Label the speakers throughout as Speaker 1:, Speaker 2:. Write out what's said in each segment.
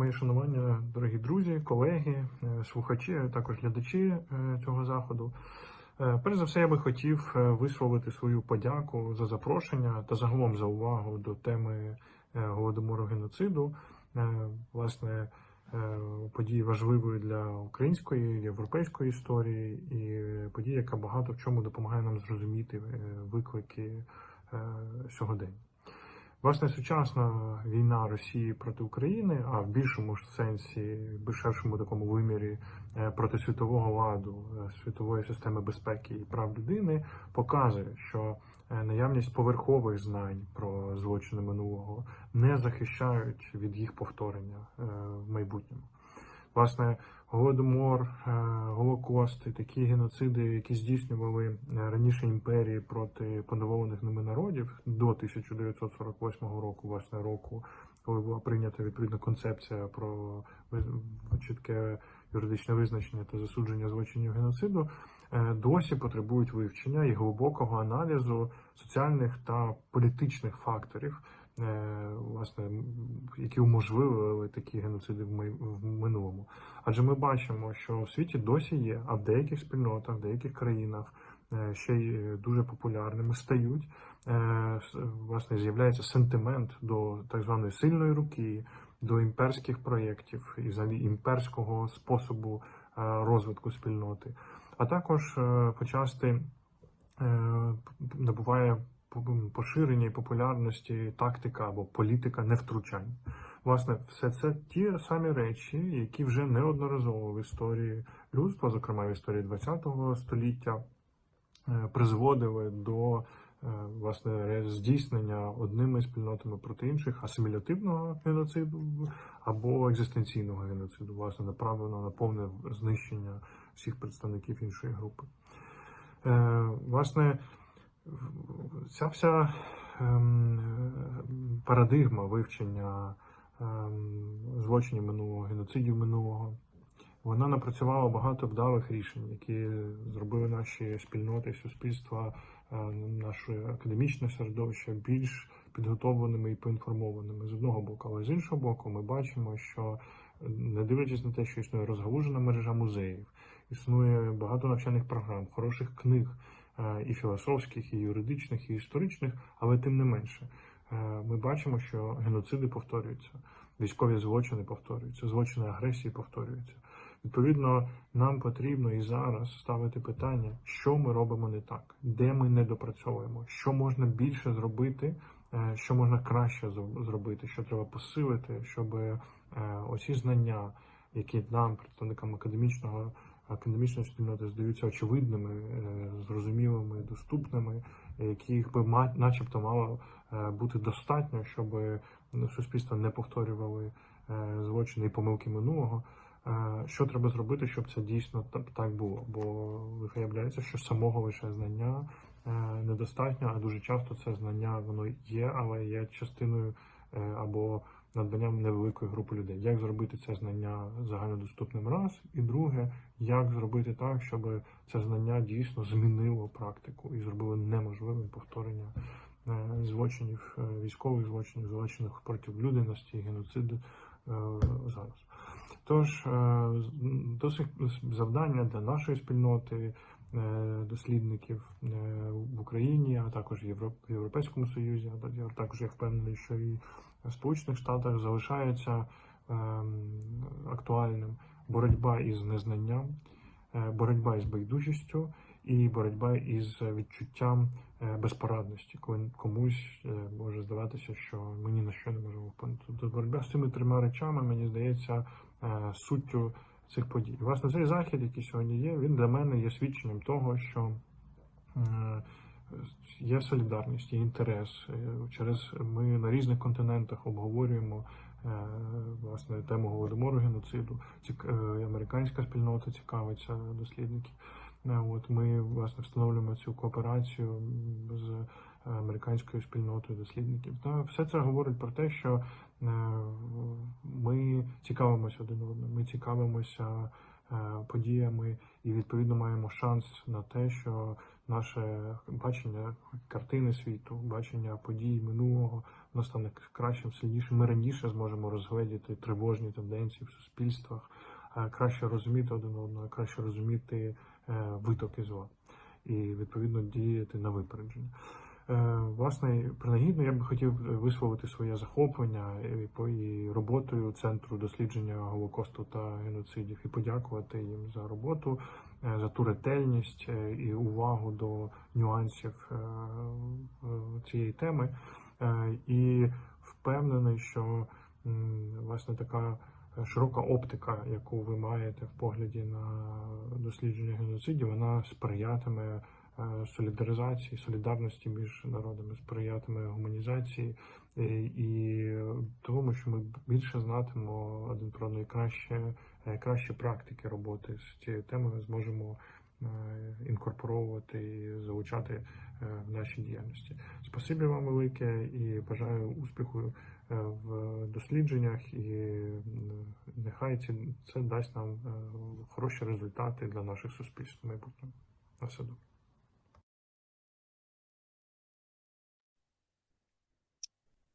Speaker 1: Мої шанування, дорогі друзі, колеги, слухачі, а також глядачі цього заходу. Перш за все, я би хотів висловити свою подяку за запрошення та загалом за увагу до теми Голодомору, геноциду. Власне, події важливої для української, європейської історії і події, яка багато в чому допомагає нам зрозуміти виклики сьогодення. Власне, сучасна війна Росії проти України, а в більшому сенсі, в ширшому такому вимірі проти світового ладу, світової системи безпеки і прав людини, показує, що наявність поверхових знань про злочини минулого не захищають від їх повторення в майбутньому. Власне, Голодомор, Голокост і такі геноциди, які здійснювали раніше імперії проти поневолених ними народів до 1948 року, власне, року, коли була прийнята відповідна концепція про чітке юридичне визначення та засудження злочинів геноциду, досі потребують вивчення і глибокого аналізу соціальних та політичних факторів, власне, які уможливили такі геноциди в минулому. Адже ми бачимо, що в світі досі є, а в деяких спільнотах, в деяких країнах ще й дуже популярними стають, власне, з'являється сентимент до так званої сильної руки, до імперських проєктів і взагалі імперського способу розвитку спільноти. А також почасти набуває поширення і популярності тактика або політика невтручань. Власне, все це ті самі речі, які вже неодноразово в історії людства, зокрема в історії ХХ століття, призводили до власне здійснення одними спільнотами проти інших асимілятивного геноциду або екзистенційного геноциду, власне, направленого на повне знищення всіх представників іншої групи. Власне, ця вся парадигма вивчення злочинів минулого, геноцидів минулого, вона напрацювала багато вдалих рішень, які зробили наші спільноти, суспільства, наше академічне середовище більш підготовленими і поінформованими з одного боку. Але з іншого боку, ми бачимо, що не дивлячись на те, що існує розгалужена мережа музеїв, існує багато навчальних програм, хороших книг, і філософських, і юридичних, і історичних, але тим не менше, ми бачимо, що геноциди повторюються, військові злочини повторюються, злочини агресії повторюються. Відповідно, нам потрібно і зараз ставити питання, що ми робимо не так, де ми не допрацьовуємо, що можна більше зробити, що можна краще зробити, що треба посилити, щоб оці знання, які нам, представникам академічної спільноти, здаються очевидними, зрозумілими, доступними, яких би начебто мало бути достатньо, щоб суспільство не повторювали злочини і помилки минулого. Що треба зробити, щоб це дійсно так було? Бо виявляється, що самого лише знання недостатньо, а дуже часто це знання, воно є, але є частиною або надбанням невеликої групи людей. Як зробити це знання загальнодоступним раз? І друге, як зробити так, щоб це знання дійсно змінило практику і зробило неможливим повторення злочинів, військових злочинів, злочинів проти людяності, геноциду зараз. Тож, досить завдання для нашої спільноти, дослідників в Україні, а також в Європейському Союзі, а також я впевнений, що і в Сполучених Штатах залишається актуальним боротьба із незнанням, боротьба із байдужістю і боротьба із відчуттям безпорадності, коли комусь може здаватися, що ми ні на що не можемо вплинути. Тобто боротьба з цими трьома речами, мені здається, суттю цих подій. Власне, цей захід, який сьогодні є, він для мене є свідченням того, що є солідарність, є інтерес. Ми на різних континентах обговорюємо власне тему Голодомору, геноциду. Американська спільнота цікавиться, дослідники. Ми, власне, встановлюємо цю кооперацію з американською спільнотою дослідників. Все це говорить про те, що ми цікавимося один одним, ми цікавимося подіями, і відповідно маємо шанс на те, що наше бачення картини світу, бачення подій минулого, воно стане кращим, сильнішим. Ми раніше зможемо розгледіти тривожні тенденції в суспільствах, краще розуміти один одного, краще розуміти витоки зла і відповідно діяти на випередження. Власне, принагідно я би хотів висловити своє захоплення і роботою Центру дослідження Голокосту та геноцидів і подякувати їм за роботу, за ту ретельність і увагу до нюансів цієї теми. І впевнений, що власне така широка оптика, яку ви маєте в погляді на дослідження геноцидів, вона сприятиме солідаризації, солідарності між народами, сприятиме гуманізації і тому, що ми більше знатимемо один про одного, краще практики роботи з цією темою зможемо інкорпоровувати і залучати в нашій діяльності. Спасибі вам велике і бажаю успіху в дослідженнях, і нехай це дасть нам хороші результати для наших суспільств в майбутньому. На все добре.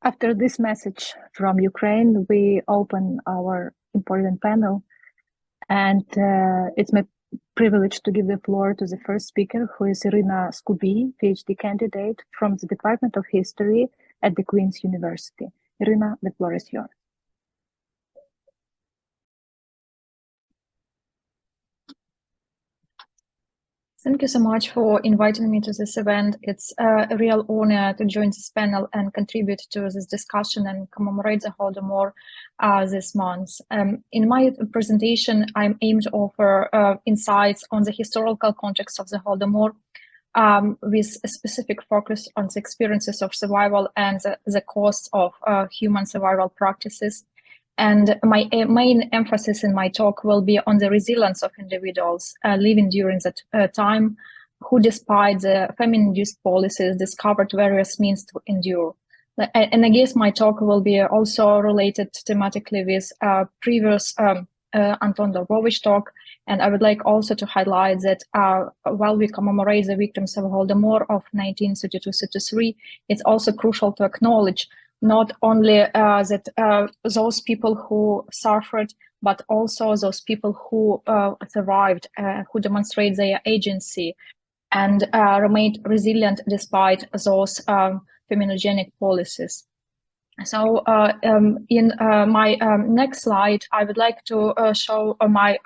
Speaker 2: After this message from Ukraine, we open our important panel, and it's my privilege to give the floor to the first speaker, who is Irina Skubi, PhD candidate from the Department of History at the Queen's University. Irina, the floor is yours.
Speaker 3: Thank you so much for inviting me to this event. It's a real honor to join this panel and contribute to this discussion and commemorate the Holodomor this month. In my presentation, I'm aimed to offer insights on the historical context of the Holodomor, with a specific focus on the experiences of survival and the costs of human survival practices. And my main emphasis in my talk will be on the resilience of individuals living during that time, who, despite the famine-induced policies, discovered various means to endure. And I guess my talk will be also related thematically with previous Anton Dolbovich talk. And I would like also to highlight that while we commemorate the victims of Holodomor of 1932-33, it's also crucial to acknowledge not only that those people who suffered, but also those people who survived, who demonstrate their agency and remained resilient despite those feminogenic policies. So in my next slide, I would like to show my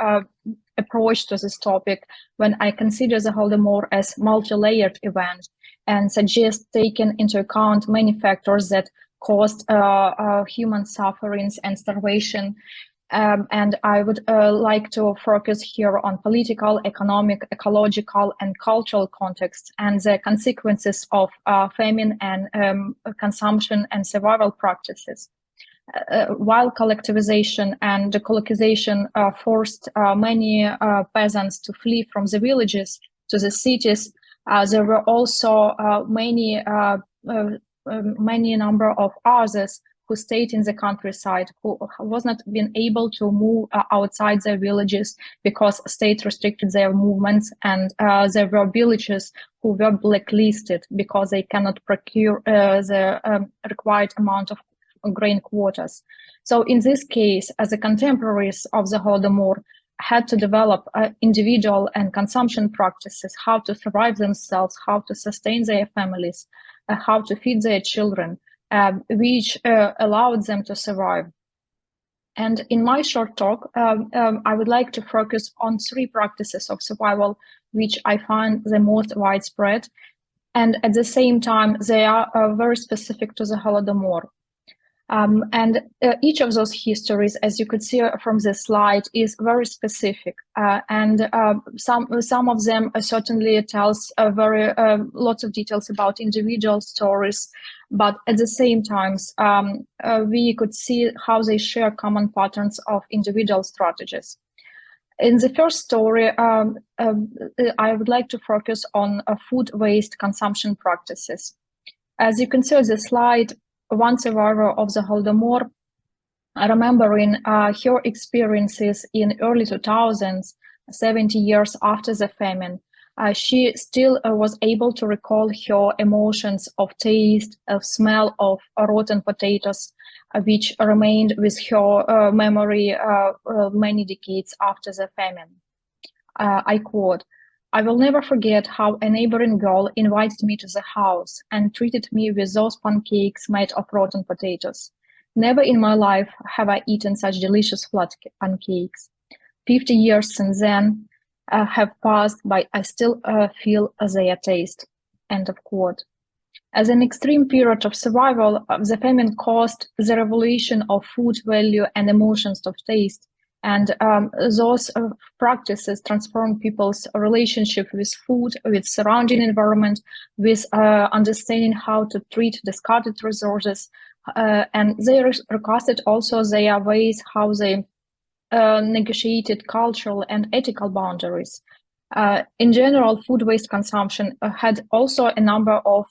Speaker 3: approach to this topic when I consider the Holodomor as multi-layered event and suggest taking into account many factors that caused human sufferings and starvation. And I would like to focus here on political, economic, ecological, and cultural context and the consequences of famine and consumption and survival practices. While collectivization and decolonization forced many peasants to flee from the villages to the cities, there were also many number of others who stayed in the countryside, who was not been able to move outside their villages because state restricted their movements, and there were villages who were blacklisted because they cannot procure the required amount of grain quotas. So in this case, as the contemporaries of the Holodomor had to develop individual and consumption practices, how to survive themselves, how to sustain their families, how to feed their children, which allowed them to survive. And in my short talk, I would like to focus on three practices of survival, which I find the most widespread. And at the same time, they are very specific to the Holodomor. And each of those histories, as you could see from this slide, is very specific, and some of them certainly tells very lots of details about individual stories, but at the same time, we could see how they share common patterns of individual strategies. In the first story, I would like to focus on food waste consumption practices. As you can see on the slide, one survivor of the Holodomor remembering her experiences in early 2000s, 70 years after the famine, she still was able to recall her emotions of taste, of smell of rotten potatoes, which remained with her memory many decades after the famine. I quote, "I will never forget how a neighboring girl invited me to the house and treated me with those pancakes made of rotten potatoes. Never in my life have I eaten such delicious flat pancakes. 50 years since then have passed, but I still feel their taste." End of quote. As an extreme period of survival, the famine caused the revolution of food value and emotions of taste. And those practices transformed people's relationship with food, with surrounding environment, with understanding how to treat discarded resources. And they recasted also their ways how they negotiated cultural and ethical boundaries. In general, food waste consumption had also a number of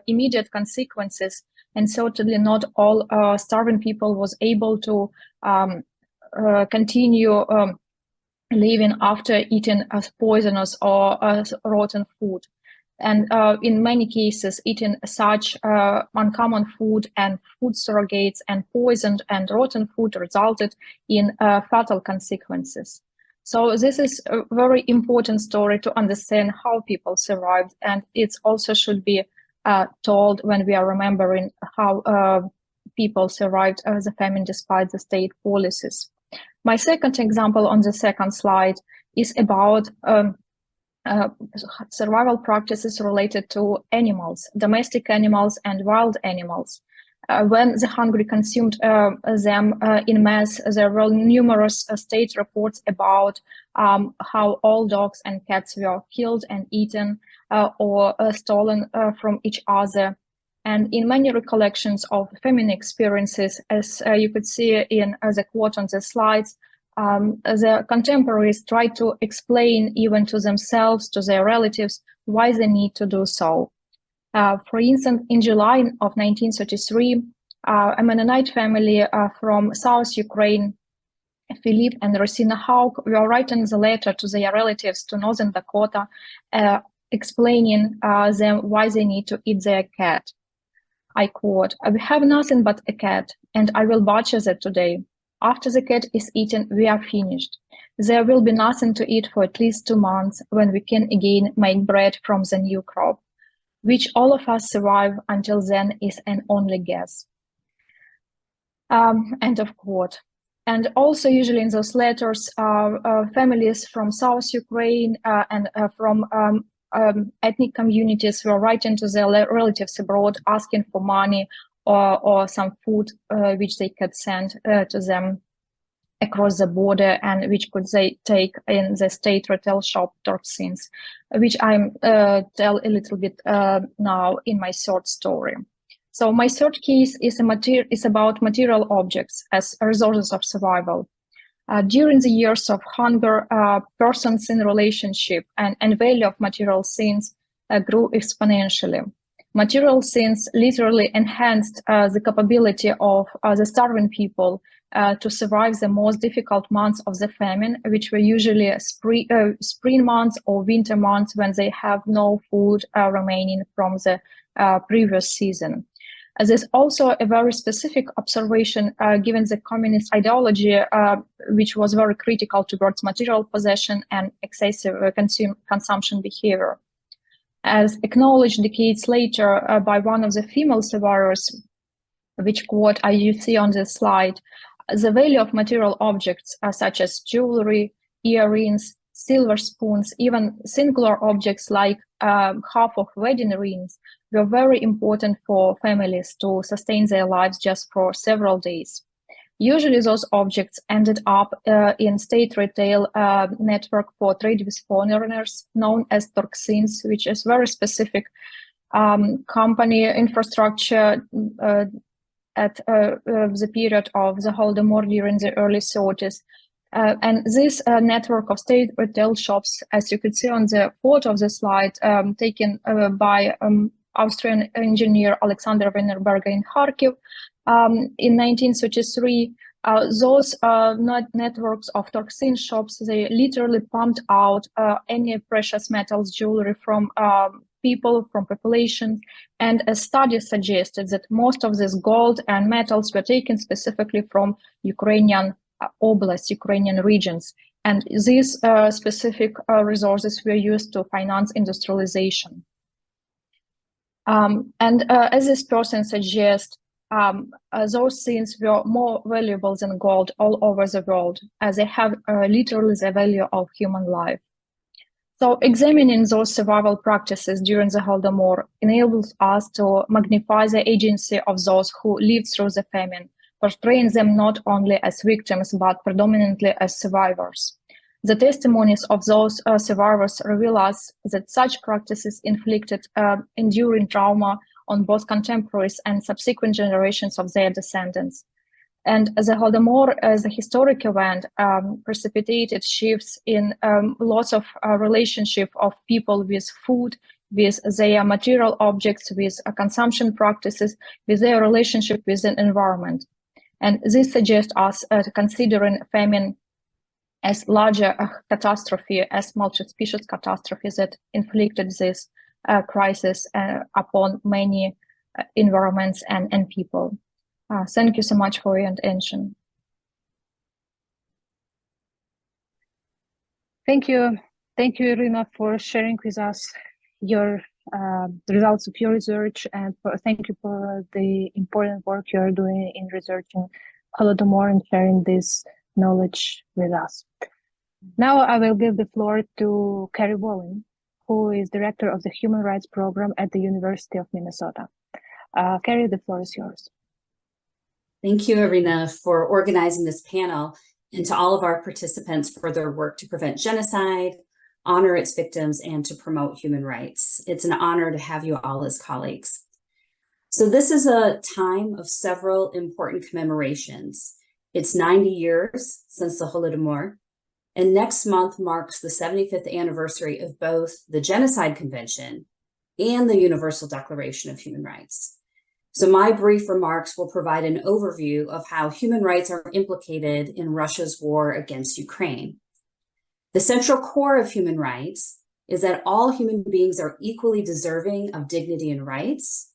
Speaker 3: immediate consequences, and certainly not all starving people was able to continue living after eating poisonous or rotten food. And in many cases, eating such uncommon food and food surrogates and poisoned and rotten food resulted in fatal consequences. So this is a very important story to understand how people survived, and it also should be told when we are remembering how people survived the famine despite the state policies. My second example on the second slide is about survival practices related to animals, domestic animals and wild animals. When the hungry consumed them in mass, there were numerous state reports about how all dogs and cats were killed and eaten or stolen from each other. And in many recollections of famine experiences, as you could see in the quote on the slides, the contemporaries tried to explain even to themselves, to their relatives, why they need to do so. For instance, in July of 1933, a Mennonite family from South Ukraine, Philip and Rosina Hauk, were writing the letter to their relatives to Northern Dakota, explaining them why they need to eat their cat. I quote, "We have nothing but a cat, and I will butcher that today. After the cat is eaten, we are finished. There will be nothing to eat for at least 2 months when we can again make bread from the new crop. Which all of us survive until then is an only guess." End of quote. And also usually in those letters, families from South Ukraine and from ethnic communities were writing to their relatives abroad, asking for money or some food which they could send to them across the border, and which could they take in the state retail shop toxins, which I'm tell a little bit now in my third story. So my third case is about material objects as resources of survival. During the years of hunger, persons in relationship and value of material things grew exponentially. Material things literally enhanced the capability of the starving people to survive the most difficult months of the famine, which were usually spring months or winter months when they have no food remaining from the previous season. There's also a very specific observation given the communist ideology, which was very critical towards material possession and excessive consumption behavior. As acknowledged decades later by one of the female survivors, which quote you see on this slide, the value of material objects such as jewelry, earrings, silver spoons, even singular objects like half of wedding rings were very important for families to sustain their lives just for several days. Usually those objects ended up in state retail network for trade with foreigners known as toxins, which is very specific company infrastructure at the period of the Holodomor during the early 30s. And this network of state retail shops, as you could see on the photo of the slide, taken by Austrian engineer Alexander Wienerberger in Kharkiv in 1933, Those networks of toxin shops, they literally pumped out any precious metals jewelry from people, from population. And a study suggested that most of this gold and metals were taken specifically from Ukrainian oblasts, Ukrainian regions. And these specific resources were used to finance industrialization. As this person suggests, those things were more valuable than gold all over the world, as they have literally the value of human life. So examining those survival practices during the Holodomor enables us to magnify the agency of those who lived through the famine, portraying them not only as victims, but predominantly as survivors. The testimonies of those survivors reveal us that such practices inflicted enduring trauma on both contemporaries and subsequent generations of their descendants. And the Holodomor, as a historic event, precipitated shifts in lots of relationship of people with food, with their material objects, with consumption practices, with their relationship with the environment. And this suggests us considering famine as larger catastrophe, as multi-species catastrophe that inflicted this crisis upon many environments and people. Thank you so much for your attention.
Speaker 2: Thank you, Irina, for sharing with us your results of your research, and thank you for the important work you are doing in researching Holodomor and sharing this knowledge with us. Now I will give the floor to Carrie Wallen, who is director of the Human Rights Program at the University of Minnesota. Carrie, the floor is yours.
Speaker 4: Thank you, Irina, for organizing this panel, and to all of our participants for their work to prevent genocide, honor its victims, and to promote human rights. It's an honor to have you all as colleagues. So this is a time of several important commemorations. It's 90 years since the Holodomor, and next month marks the 75th anniversary of both the Genocide Convention and the Universal Declaration of Human Rights. So my brief remarks will provide an overview of how human rights are implicated in Russia's war against Ukraine. The central core of human rights is that all human beings are equally deserving of dignity and rights,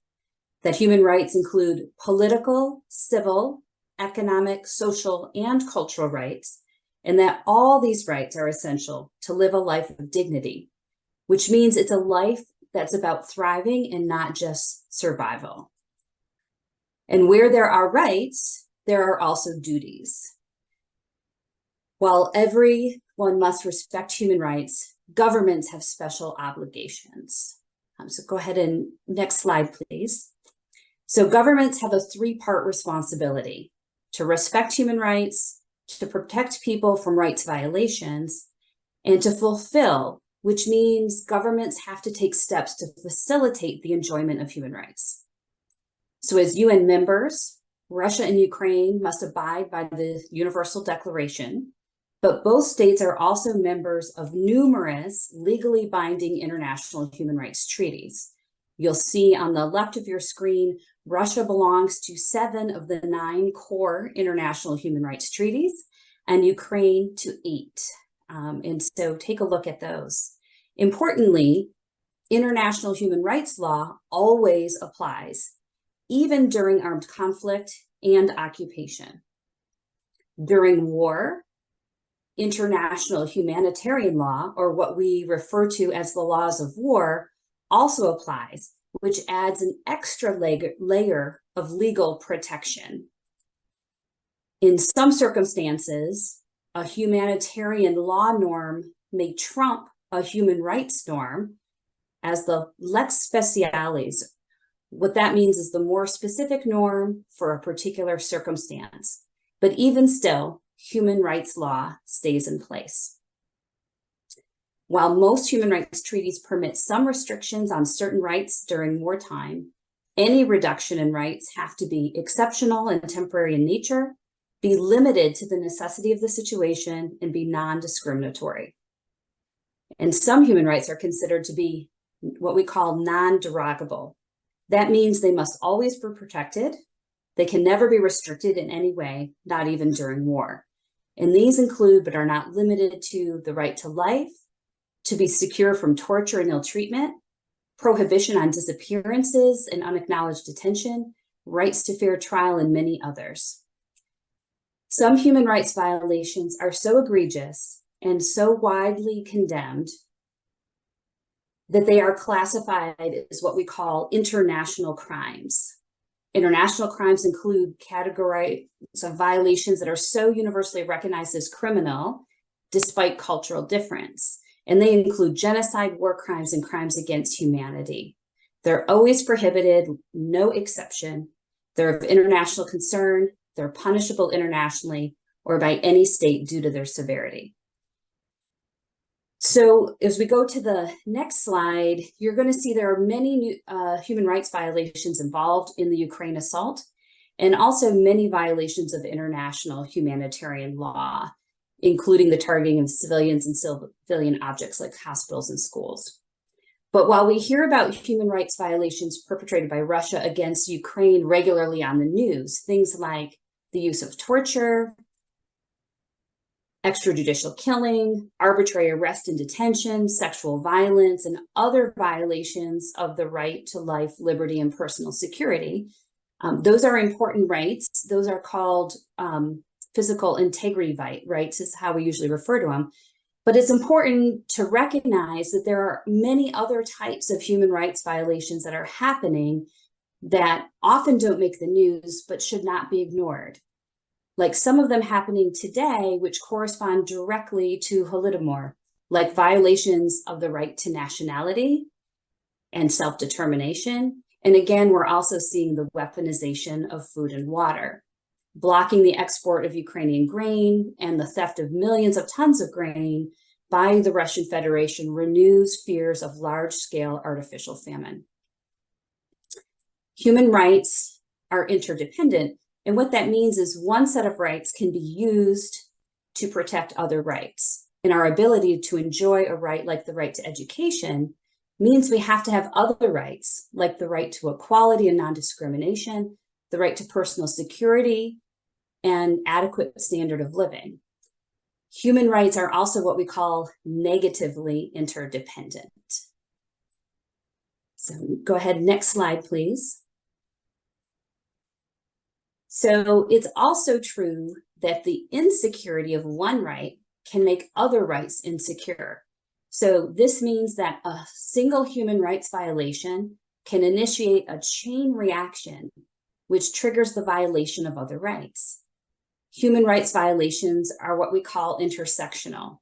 Speaker 4: that human rights include political, civil, economic, social, and cultural rights, and that all these rights are essential to live a life of dignity, which means it's a life that's about thriving and not just survival. And where there are rights, there are also duties. While everyone must respect human rights, governments have special obligations. So go ahead and next slide, please. So governments have a three-part responsibility: to respect human rights, to protect people from rights violations, and to fulfill, which means governments have to take steps to facilitate the enjoyment of human rights. So as UN members, Russia and Ukraine must abide by the Universal Declaration, but both states are also members of numerous legally binding international human rights treaties. You'll see on the left of your screen, Russia belongs to 7 of the 9 core international human rights treaties, and Ukraine to 8. And so take a look at those. Importantly, international human rights law always applies, even during armed conflict and occupation. During war, international humanitarian law, or what we refer to as the laws of war, also applies, which adds an extra layer of legal protection. In some circumstances, a humanitarian law norm may trump a human rights norm as the lex specialis. What that means is the more specific norm for a particular circumstance. But even still, human rights law stays in place. While most human rights treaties permit some restrictions on certain rights during wartime, any reduction in rights have to be exceptional and temporary in nature, be limited to the necessity of the situation, and be non-discriminatory. And some human rights are considered to be what we call non-derogable. That means they must always be protected, They can never be restricted in any way, not even during war. And these include, but are not limited to, the right to life, to be secure from torture and ill treatment, prohibition on disappearances and unacknowledged detention, rights to fair trial, and many others. Some human rights violations are so egregious and so widely condemned that they are classified as what we call international crimes. International crimes include categories of violations that are so universally recognized as criminal, despite cultural difference. And they include genocide, war crimes, and crimes against humanity. They're always prohibited, no exception. They're of international concern. They're punishable internationally or by any state due to their severity. So as we go to the next slide, you're going to see there are many new, human rights violations involved in the Ukraine assault, and also many violations of international humanitarian law, including the targeting of civilians and civilian objects like hospitals and schools. But while we hear about human rights violations perpetrated by Russia against Ukraine regularly on the news, things like the use of torture, extrajudicial killing, arbitrary arrest and detention, sexual violence, and other violations of the right to life, liberty, and personal security. Those are important rights. Those are called physical integrity rights, is how we usually refer to them. But it's important to recognize that there are many other types of human rights violations that are happening that often don't make the news, but should not be ignored. Like some of them happening today, which correspond directly to Holodomor, like violations of the right to nationality and self-determination. And again, we're also seeing the weaponization of food and water, blocking the export of Ukrainian grain and the theft of millions of tons of grain by the Russian Federation renews fears of large-scale artificial famine. Human rights are interdependent. And what that means is one set of rights can be used to protect other rights. And our ability to enjoy a right like the right to education means we have to have other rights, like the right to equality and non-discrimination, the right to personal security, and adequate standard of living. Human rights are also what we call negatively interdependent. So go ahead, next slide, please. So it's also true that the insecurity of one right can make other rights insecure. So this means that a single human rights violation can initiate a chain reaction, which triggers the violation of other rights. Human rights violations are what we call intersectional.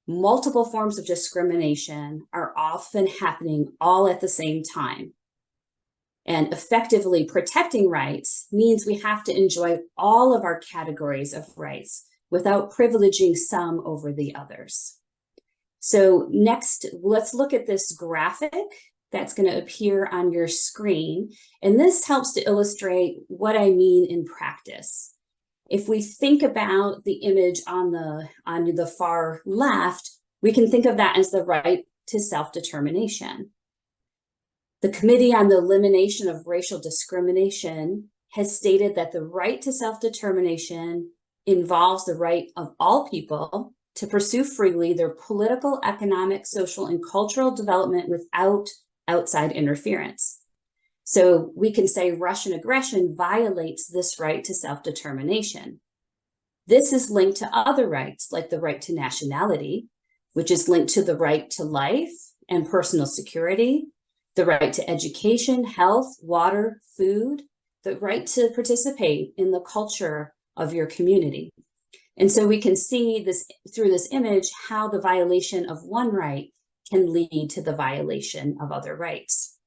Speaker 4: Multiple forms of discrimination are often happening all at the same time. And effectively protecting rights means we have to enjoy all of our categories of rights without privileging some over the others. So next, let's look at this graphic that's going to appear on your screen. And this helps to illustrate what I mean in practice. If we think about the image on the far left, we can think of that as the right to self-determination. The Committee on the Elimination of Racial Discrimination has stated that the right to self-determination involves the right of all people to pursue freely their political, economic, social, and cultural development without outside interference. So we can say Russian aggression violates this right to self-determination. This is linked to other rights, like the right to nationality, which is linked to the right to life and personal security, the right to education, health, water, food, the right to participate in the culture of your community. And so we can see this through this image, how the violation of one right can lead to the violation of other rights.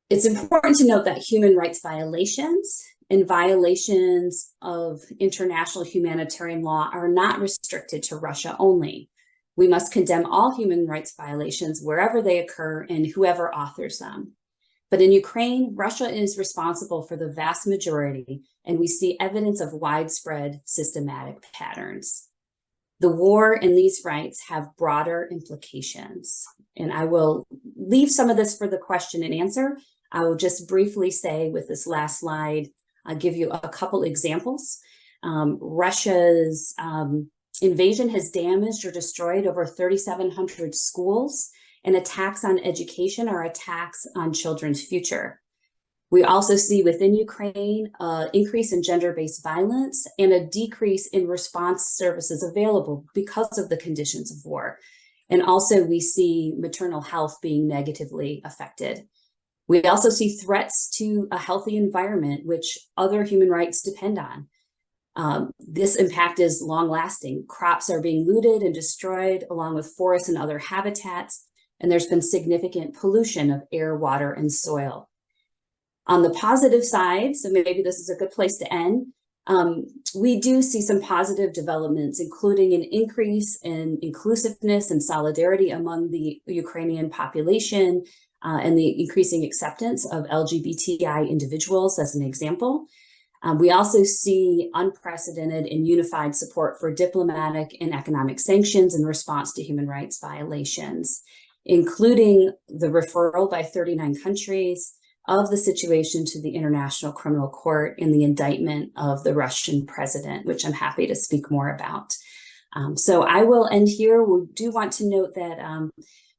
Speaker 4: It's important to note that human rights violations and violations of international humanitarian law are not restricted to Russia only. We must condemn all human rights violations wherever they occur and whoever authors them. But in Ukraine, Russia is responsible for the vast majority, and we see evidence of widespread systematic patterns. The war and these rights have broader implications, and I will leave some of this for the question and answer. I will just briefly say with this last slide, I'll give you a couple examples. Russia's invasion has damaged or destroyed over 3,700 schools, and attacks on education are attacks on children's future. We also see within Ukraine an increase in gender-based violence and a decrease in response services available because of the conditions of war. And also we see maternal health being negatively affected. We also see threats to a healthy environment, which other human rights depend on. This impact is long-lasting. Crops are being looted and destroyed, along with forests and other habitats, and there's been significant pollution of air, water, and soil. On the positive side, so maybe this is a good place to end, we do see some positive developments, including an increase in inclusiveness and solidarity among the Ukrainian population, and the increasing acceptance of LGBTI individuals, as an example. We also see unprecedented and unified support for diplomatic and economic sanctions in response to human rights violations, including the referral by 39 countries of the situation to the International Criminal Court and the indictment of the Russian president, which I'm happy to speak more about. So I will end here. We do want to note that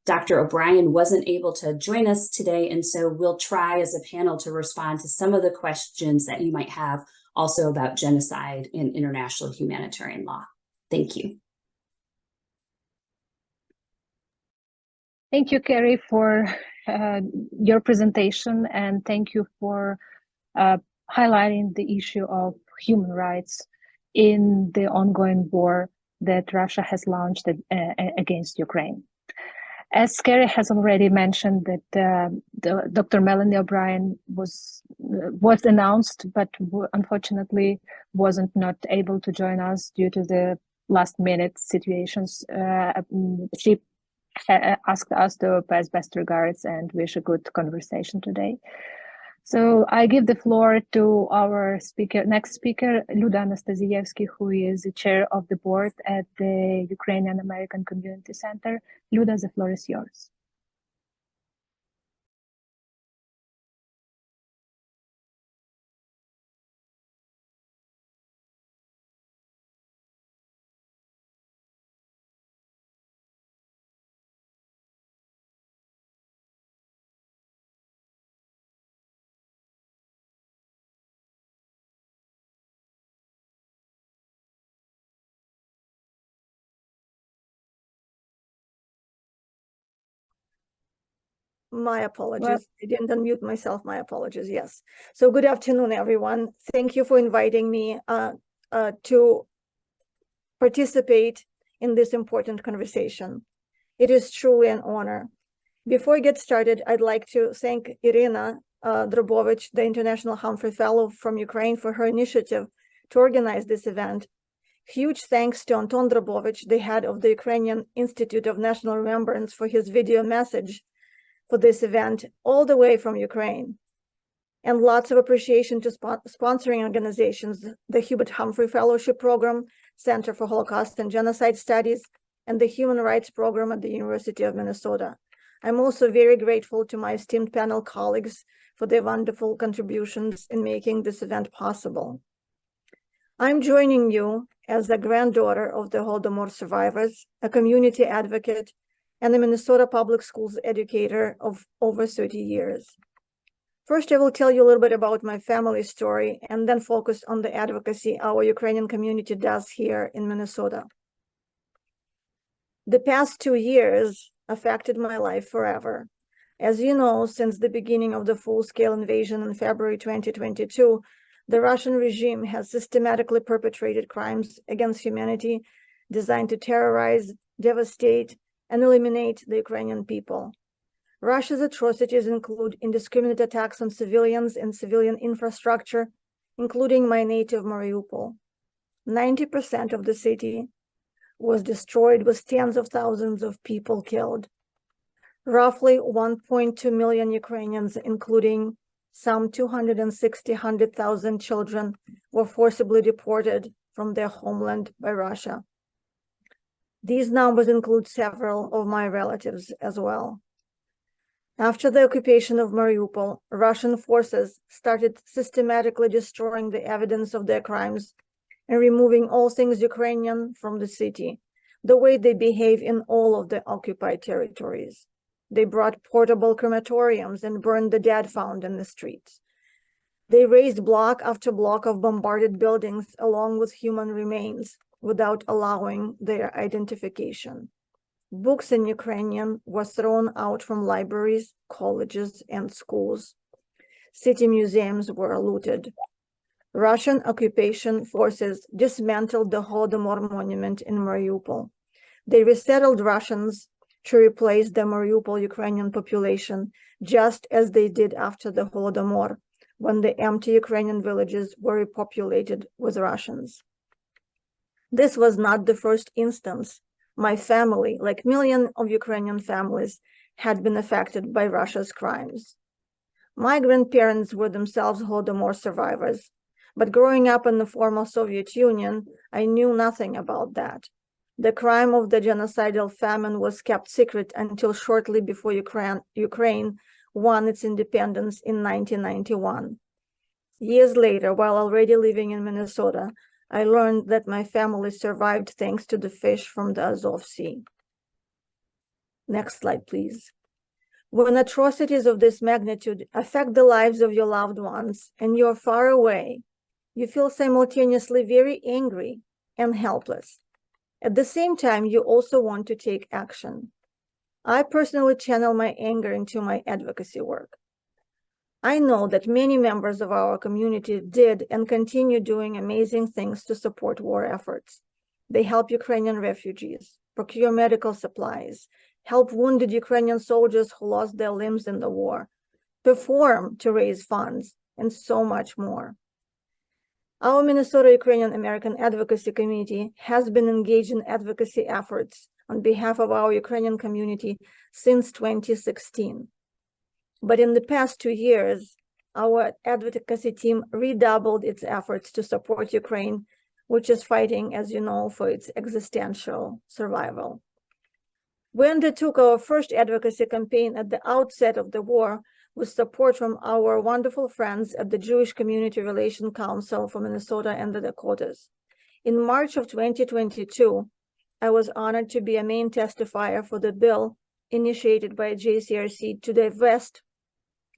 Speaker 4: Dr. O'Brien wasn't able to join us today, and so we'll try as a panel to respond to some of the questions that you might have also about genocide and international humanitarian law. Thank you.
Speaker 2: Thank you, Carrie, for your presentation, and thank you for highlighting the issue of human rights in the ongoing war that Russia has launched against Ukraine. As Carrie has already mentioned, that Dr. Melanie O'Brien was announced, but unfortunately wasn't not able to join us due to the last-minute situations. She asked us to pass best regards and wish a good conversation today. So I give the floor to our next speaker, Luda Anastasievsky, who is the chair of the board at the Ukrainian American Community Center. Luda, the floor is yours.
Speaker 5: My apologies. I didn't unmute myself. My apologies. Yes. So good afternoon, everyone. Thank you for inviting me to participate in this important conversation. It is truly an honor. Before I get started, I'd like to thank Irina Drobovich, the International Humphrey Fellow from Ukraine, for her initiative to organize this event. Huge thanks to Anton Drobovich, the head of the Ukrainian Institute of National Remembrance, for his video message for this event all the way from Ukraine. And lots of appreciation to sponsoring organizations, the Hubert Humphrey Fellowship Program, Center for Holocaust and Genocide Studies, and the Human Rights Program at the University of Minnesota. I'm also very grateful to my esteemed panel colleagues for their wonderful contributions in making this event possible. I'm joining you as a granddaughter of the Holodomor survivors, a community advocate, and a Minnesota Public Schools educator of over 30 years. First, I will tell you a little bit about my family story and then focus on the advocacy our Ukrainian community does here in Minnesota. The past 2 years affected my life forever. As you know, since the beginning of the full-scale invasion in February 2022, the Russian regime has systematically perpetrated crimes against humanity designed to terrorize, devastate, and eliminate the Ukrainian people. Russia's atrocities include indiscriminate attacks on civilians and civilian infrastructure, including my native Mariupol. 90% of the city was destroyed, with tens of thousands of people killed. Roughly 1.2 million Ukrainians, including some 100,000 children, were forcibly deported from their homeland by Russia. These numbers include several of my relatives as well. After the occupation of Mariupol, Russian forces started systematically destroying the evidence of their crimes and removing all things Ukrainian from the city, the way they behave in all of the occupied territories. They brought portable crematoriums and burned the dead found in the streets. They razed block after block of bombarded buildings along with human remains without allowing their identification. Books in Ukrainian were thrown out from libraries, colleges, and schools. City museums were looted. Russian occupation forces dismantled the Holodomor monument in Mariupol. They resettled Russians to replace the Mariupol Ukrainian population, just as they did after the Holodomor, when the empty Ukrainian villages were repopulated with Russians. This was not the first instance. My family, like millions of Ukrainian families, had been affected by Russia's crimes. My grandparents were themselves Holodomor survivors, but growing up in the former Soviet Union, I knew nothing about that. The crime of the genocidal famine was kept secret until shortly before Ukraine won its independence in 1991. Years later, while already living in Minnesota, I learned that my family survived thanks to the fish from the Azov Sea. Next slide, please. When atrocities of this magnitude affect the lives of your loved ones and you're far away, you feel simultaneously very angry and helpless. At the same time, you also want to take action. I personally channel my anger into my advocacy work. I know that many members of our community did and continue doing amazing things to support war efforts. They help Ukrainian refugees, procure medical supplies, help wounded Ukrainian soldiers who lost their limbs in the war, perform to raise funds, and so much more. Our Minnesota Ukrainian American Advocacy Committee has been engaged in advocacy efforts on behalf of our Ukrainian community since 2016. But in the past 2 years, our advocacy team redoubled its efforts to support Ukraine, which is fighting, as you know, for its existential survival. We undertook our first advocacy campaign at the outset of the war with support from our wonderful friends at the Jewish Community Relations Council for Minnesota and the Dakotas. In March of 2022, I was honored to be a main testifier for the bill initiated by JCRC to divest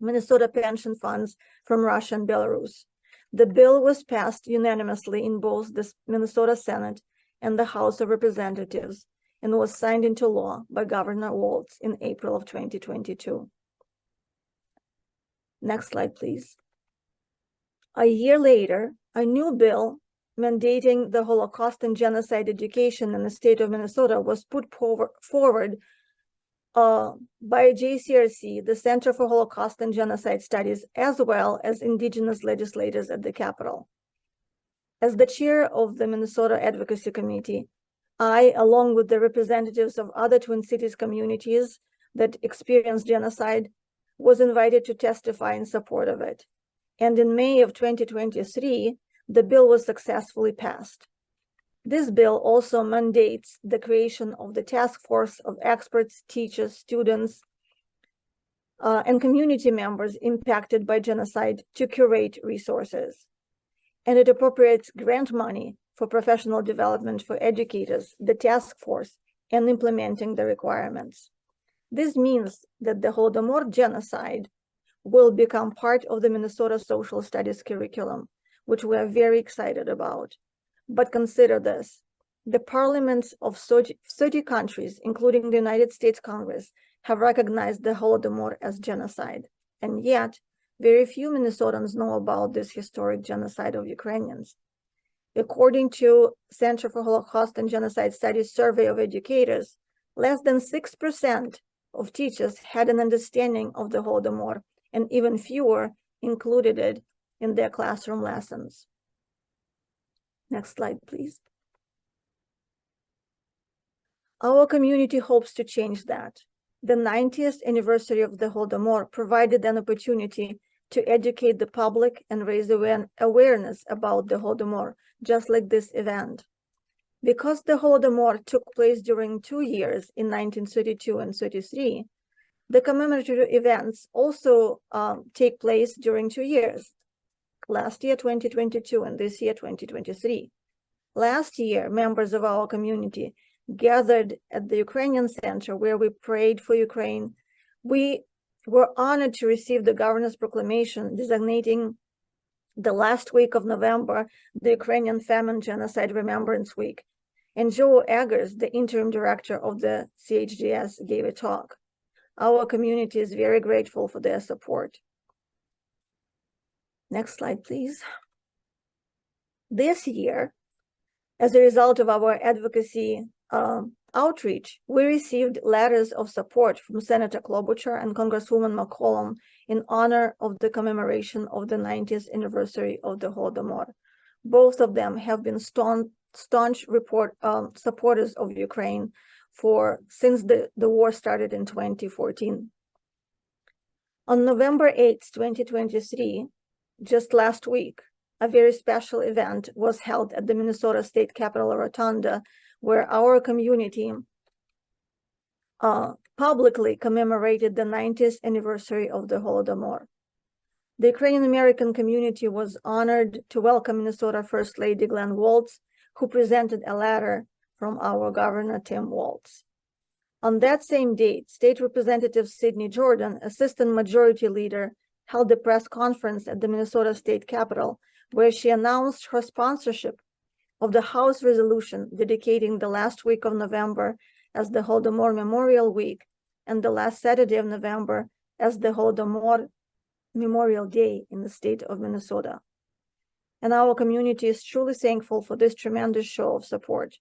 Speaker 5: Minnesota pension funds from Russia and Belarus. The bill was passed unanimously in both the Minnesota Senate and the House of Representatives and was signed into law by Governor Walz in April of 2022. Next slide, please. A year later, a new bill mandating the Holocaust and genocide education in the state of Minnesota was put forward by JCRC, the Center for Holocaust and Genocide Studies, as well as Indigenous legislators at the Capitol. As the chair of the Minnesota Advocacy Committee, I, along with the representatives of other Twin Cities communities that experienced genocide, was invited to testify in support of it. And in May of 2023, the bill was successfully passed. This bill also mandates the creation of the task force of experts, teachers, students, and community members impacted by genocide to curate resources. And it appropriates grant money for professional development for educators, the task force, and implementing the requirements. This means that the Holodomor genocide will become part of the Minnesota Social Studies curriculum, which we are very excited about. But consider this, the parliaments of 30 countries, including the United States Congress, have recognized the Holodomor as genocide. And yet, very few Minnesotans know about this historic genocide of Ukrainians. According to Center for Holocaust and Genocide Studies survey of educators, less than 6% of teachers had an understanding of the Holodomor, and even fewer included it in their classroom lessons. Next slide, please. Our community hopes to change that. The 90th anniversary of the Holodomor provided an opportunity to educate the public and raise awareness about the Holodomor, just like this event. Because the Holodomor took place during 2 years in 1932 and 33, The commemorative events also take place during 2 years, last year 2022 and this year 2023. Last year, members of our community gathered at the Ukrainian Center where we prayed for Ukraine. We were honored to receive the governor's proclamation designating the last week of November the Ukrainian Famine Genocide Remembrance Week. And Joe Eggers, the interim director of the CHGS, gave a talk. Our community is very grateful for their support. Next slide, please. This year, as a result of our advocacy outreach, we received letters of support from Senator Klobuchar and Congresswoman McCollum in honor of the commemoration of the 90th anniversary of the Holodomor. Both of them have been staunch supporters of Ukraine since the war started in 2014. On November 8th, 2023, just last week, a very special event was held at the Minnesota State Capitol Rotunda, where our community publicly commemorated the 90th anniversary of the Holodomor. The Ukrainian American community was honored to welcome Minnesota First Lady Glenn Waltz, who presented a letter from our Governor Tim Walz. On that same date, State Representative Sidney Jordan, Assistant Majority Leader, held a press conference at the Minnesota State Capitol, where she announced her sponsorship of the House resolution dedicating the last week of November as the Holodomor Memorial Week and the last Saturday of November as the Holodomor Memorial Day in the state of Minnesota. And our community is truly thankful for this tremendous show of support.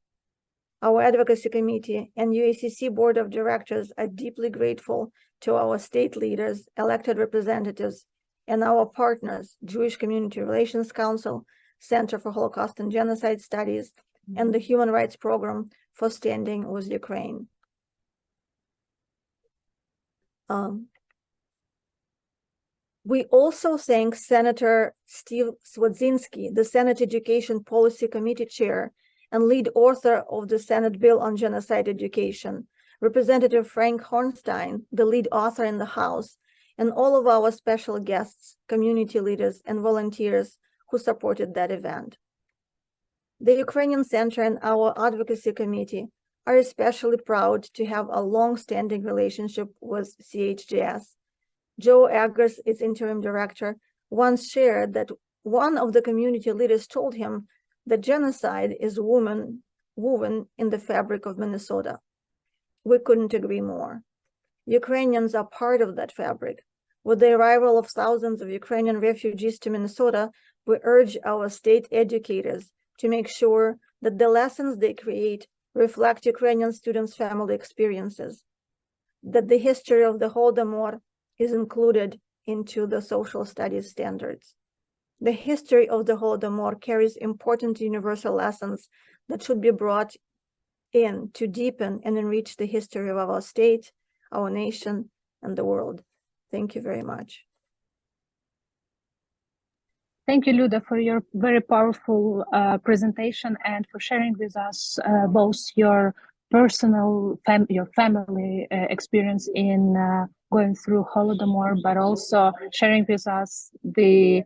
Speaker 5: Our advocacy committee and UACC board of directors are deeply grateful to our state leaders, elected representatives, and our partners, Jewish Community Relations Council, Center for Holocaust and Genocide Studies, and the Human Rights Program for Standing with Ukraine. We also thank Senator Steve Swedzinski, the Senate Education Policy Committee Chair and lead author of the Senate Bill on Genocide Education, Representative Frank Hornstein, the lead author in the House, and all of our special guests, community leaders, and volunteers who supported that event. The Ukrainian Center and our advocacy committee are especially proud to have a long-standing relationship with CHGS. Joe Eggers, its interim director, once shared that one of the community leaders told him that genocide is woven in the fabric of Minnesota. We couldn't agree more. Ukrainians are part of that fabric. With the arrival of thousands of Ukrainian refugees to Minnesota, we urge our state educators to make sure that the lessons they create reflect Ukrainian students' family experiences, that the history of the Holodomor is included into the social studies standards. The history of the Holodomor carries important universal lessons that should be brought in to deepen and enrich the history of our state, our nation, and the world. Thank you very much.
Speaker 2: Thank you, Luda, for your very powerful presentation and for sharing with us both your personal, your family experience in going through Holodomor, but also sharing with us the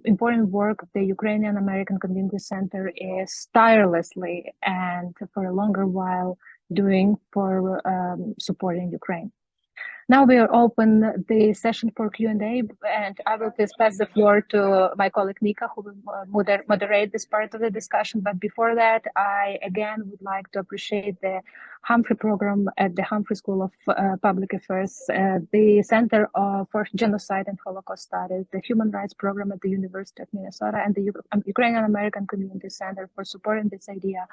Speaker 2: important work the Ukrainian American Community Center is tirelessly and for a longer while doing for supporting Ukraine. Now we are open the session for Q&A, and I will please pass the floor to my colleague Nika, who will moderate this part of the discussion. But before that, I again would like to appreciate the Humphrey program at the Humphrey School of Public Affairs, the Center for Genocide and Holocaust Studies, the Human Rights Program at the University of Minnesota, and the Ukrainian American Community Center for supporting this idea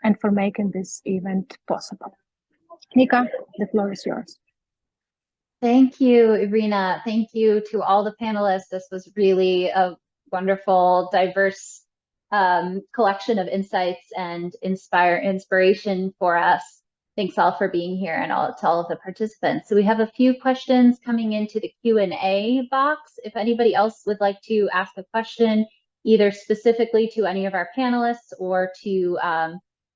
Speaker 2: and for making this event possible. Nika, the floor is yours.
Speaker 6: Thank you, Irina. Thank you to all the panelists. This was really a wonderful, diverse collection of insights and inspiration for us. Thanks all for being here and to all of the participants. So we have a few questions coming into the Q&A box. If anybody else would like to ask a question, either specifically to any of our panelists or to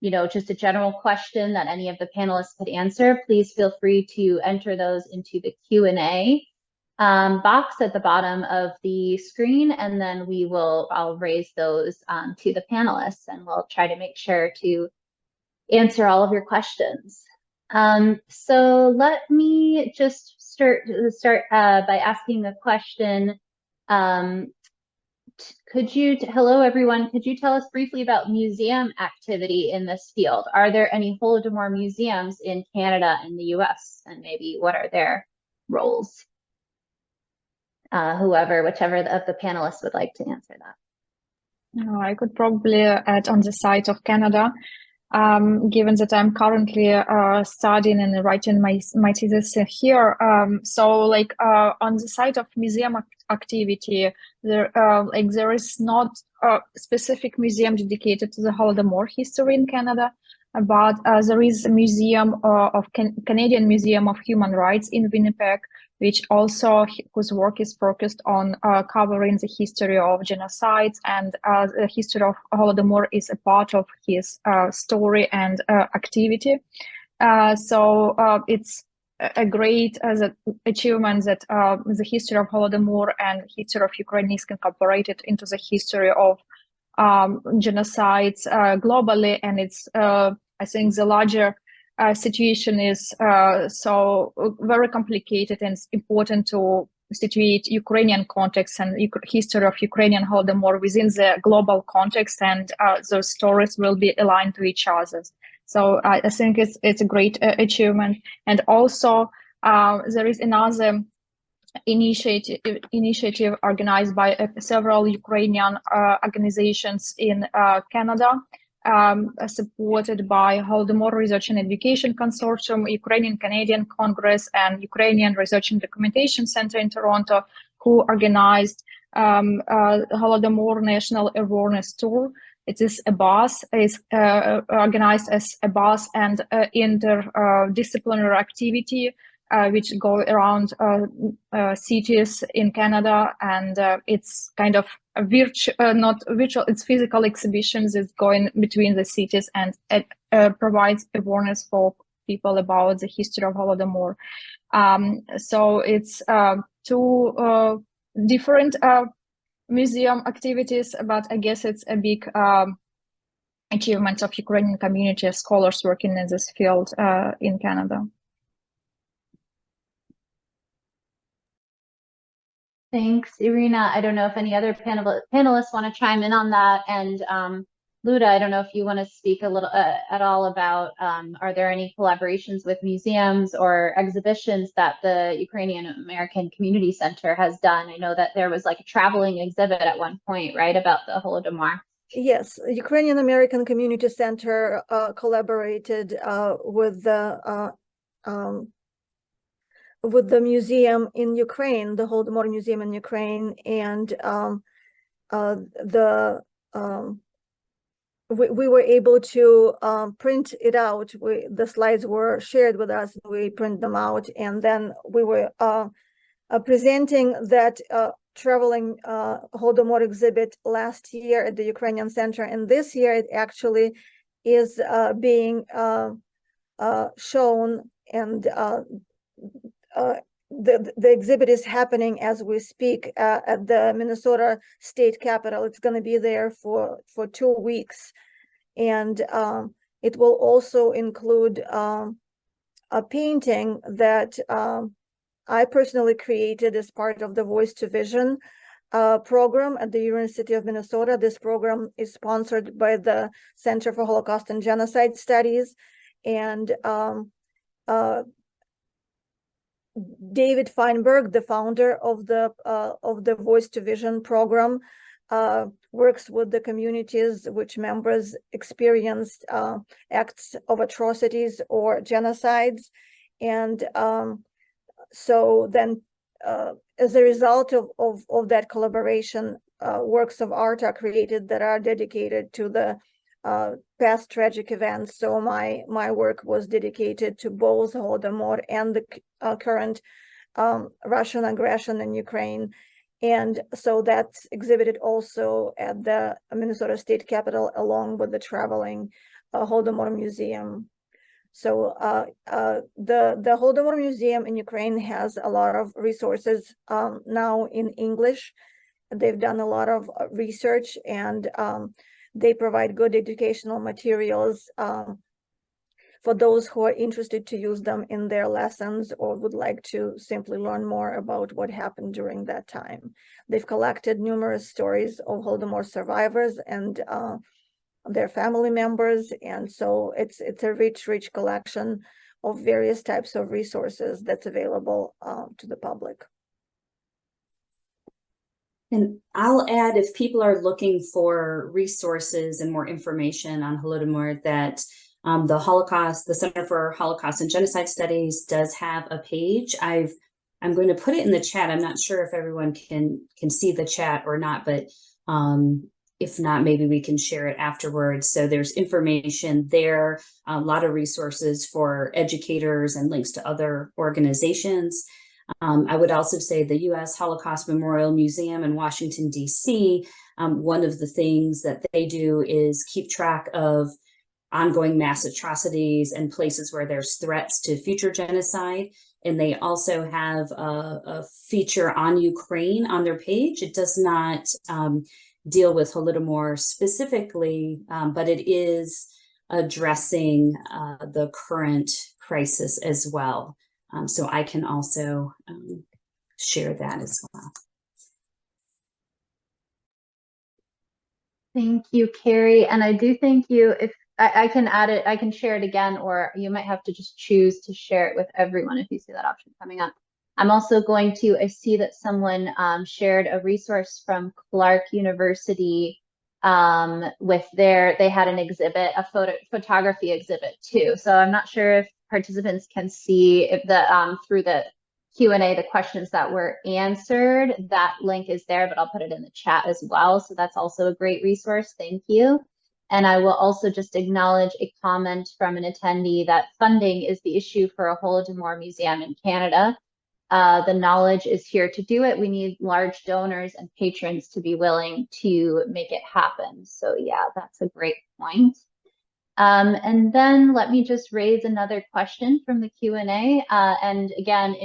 Speaker 6: just a general question that any of the panelists could answer, please feel free to enter those into the Q&A box at the bottom of the screen, and then I'll raise those to the panelists, and we'll try to make sure to answer all of your questions. So let me just start by asking a question. Hello everyone, could you tell us briefly about museum activity in this field? Are there any Holodomor museums in Canada and the US? And maybe what are their roles? Whichever of the panelists would like to answer that.
Speaker 3: I could probably add on the side of Canada, given that I'm currently studying and writing my thesis here. So like on the side of museum activity, there is not a specific museum dedicated to the Holodomor history in Canada, but there is a museum Canadian Museum of Human Rights in Winnipeg, whose work is focused on covering the history of genocides, and the history of Holodomor is a part of his story and activity. So it's a great achievement that the history of Holodomor and history of Ukraine is incorporated into the history of genocides globally, and it's I think the larger situation is so very complicated, and it's important to situate Ukrainian context and history of Ukrainian Holodomor within the global context, and those stories will be aligned to each other. So I think it's a great achievement. And also there is another initiative organized by several Ukrainian organizations in Canada, supported by Holodomor Research and Education Consortium, Ukrainian Canadian Congress, and Ukrainian Research and Documentation Center in Toronto, who organized Holodomor National Awareness Tour. It is a bus, is organized as a bus and interdisciplinary activity, which go around cities in Canada, and it's kind of not virtual, it's physical exhibitions that's going between the cities, and it provides awareness for people about the history of Holodomor. So it's two different museum activities, but I guess it's a big achievement of Ukrainian community scholars working in this field in Canada.
Speaker 6: Thanks, Irina. I don't know if any other panelists want to chime in on that. And Luda, I don't know if you want to speak a little at all about, are there any collaborations with museums or exhibitions that the Ukrainian American Community Center has done? I know that there was like a traveling exhibit at one point, right, about the Holodomor.
Speaker 5: Yes, Ukrainian American Community Center collaborated with the museum in Ukraine, the Holodomor Museum in Ukraine, and we were able to print it out. The slides were shared with us. We print them out, and then we were presenting that traveling Holodomor exhibit last year at the Ukrainian Center, and this year it actually is being shown, and the exhibit is happening as we speak at the Minnesota State Capitol. It's going to be there for 2 weeks, and it will also include a painting that I personally created as part of the Voice to Vision program at the University of Minnesota. This program is sponsored by the Center for Holocaust and Genocide Studies, and David Feinberg, the founder of the Voice to Vision program, works with the communities which members experienced acts of atrocities or genocides, and so then as a result of that collaboration, works of art are created that are dedicated to the past tragic events. So my work was dedicated to both Holodomor and the current Russian aggression in Ukraine. And so that's exhibited also at the Minnesota State Capitol, along with the traveling Holodomor Museum. So the Holodomor Museum in Ukraine has a lot of resources now in English. They've done a lot of research, and they provide good educational materials for those who are interested to use them in their lessons or would like to simply learn more about what happened during that time. They've collected numerous stories of Holodomor survivors and their family members, and so it's a rich collection of various types of resources that's available to the public.
Speaker 4: And I'll add, if people are looking for resources and more information on Holodomor, that the Center for Holocaust and Genocide Studies does have a page. I'm going to put it in the chat. I'm not sure if everyone can see the chat or not, but if not, maybe we can share it afterwards. So there's information there, a lot of resources for educators and links to other organizations. I would also say the U.S. Holocaust Memorial Museum in Washington, D.C., one of the things that they do is keep track of ongoing mass atrocities and places where there's threats to future genocide. And they also have a feature on Ukraine on their page. It does not deal with Holodomor specifically, but it is addressing the current crisis as well. So I can also share that as well.
Speaker 6: Thank you, Carrie. And I do thank you. If I can add it, I can share it again, or you might have to just choose to share it with everyone if you see that option coming up. I'm also going to, I see that someone shared a resource from Clark University with they had an exhibit, a photography exhibit too. So I'm not sure if participants can see if through the Q&A, the questions that were answered. That link is there, but I'll put it in the chat as well. So that's also a great resource. Thank you. And I will also just acknowledge a comment from an attendee that funding is the issue for a Holodomor museum in Canada. The knowledge is here to do it. We need large donors and patrons to be willing to make it happen. So yeah, that's a great point. And then let me just raise another question from the Q&A. And again,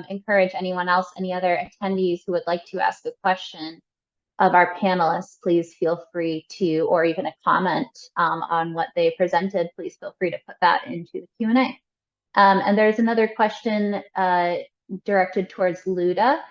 Speaker 6: encourage anyone else, any other attendees who would like to ask a question of our panelists, please feel free to, or even a comment on what they presented, please feel free to put that into the Q&A. And there's another question directed towards Luda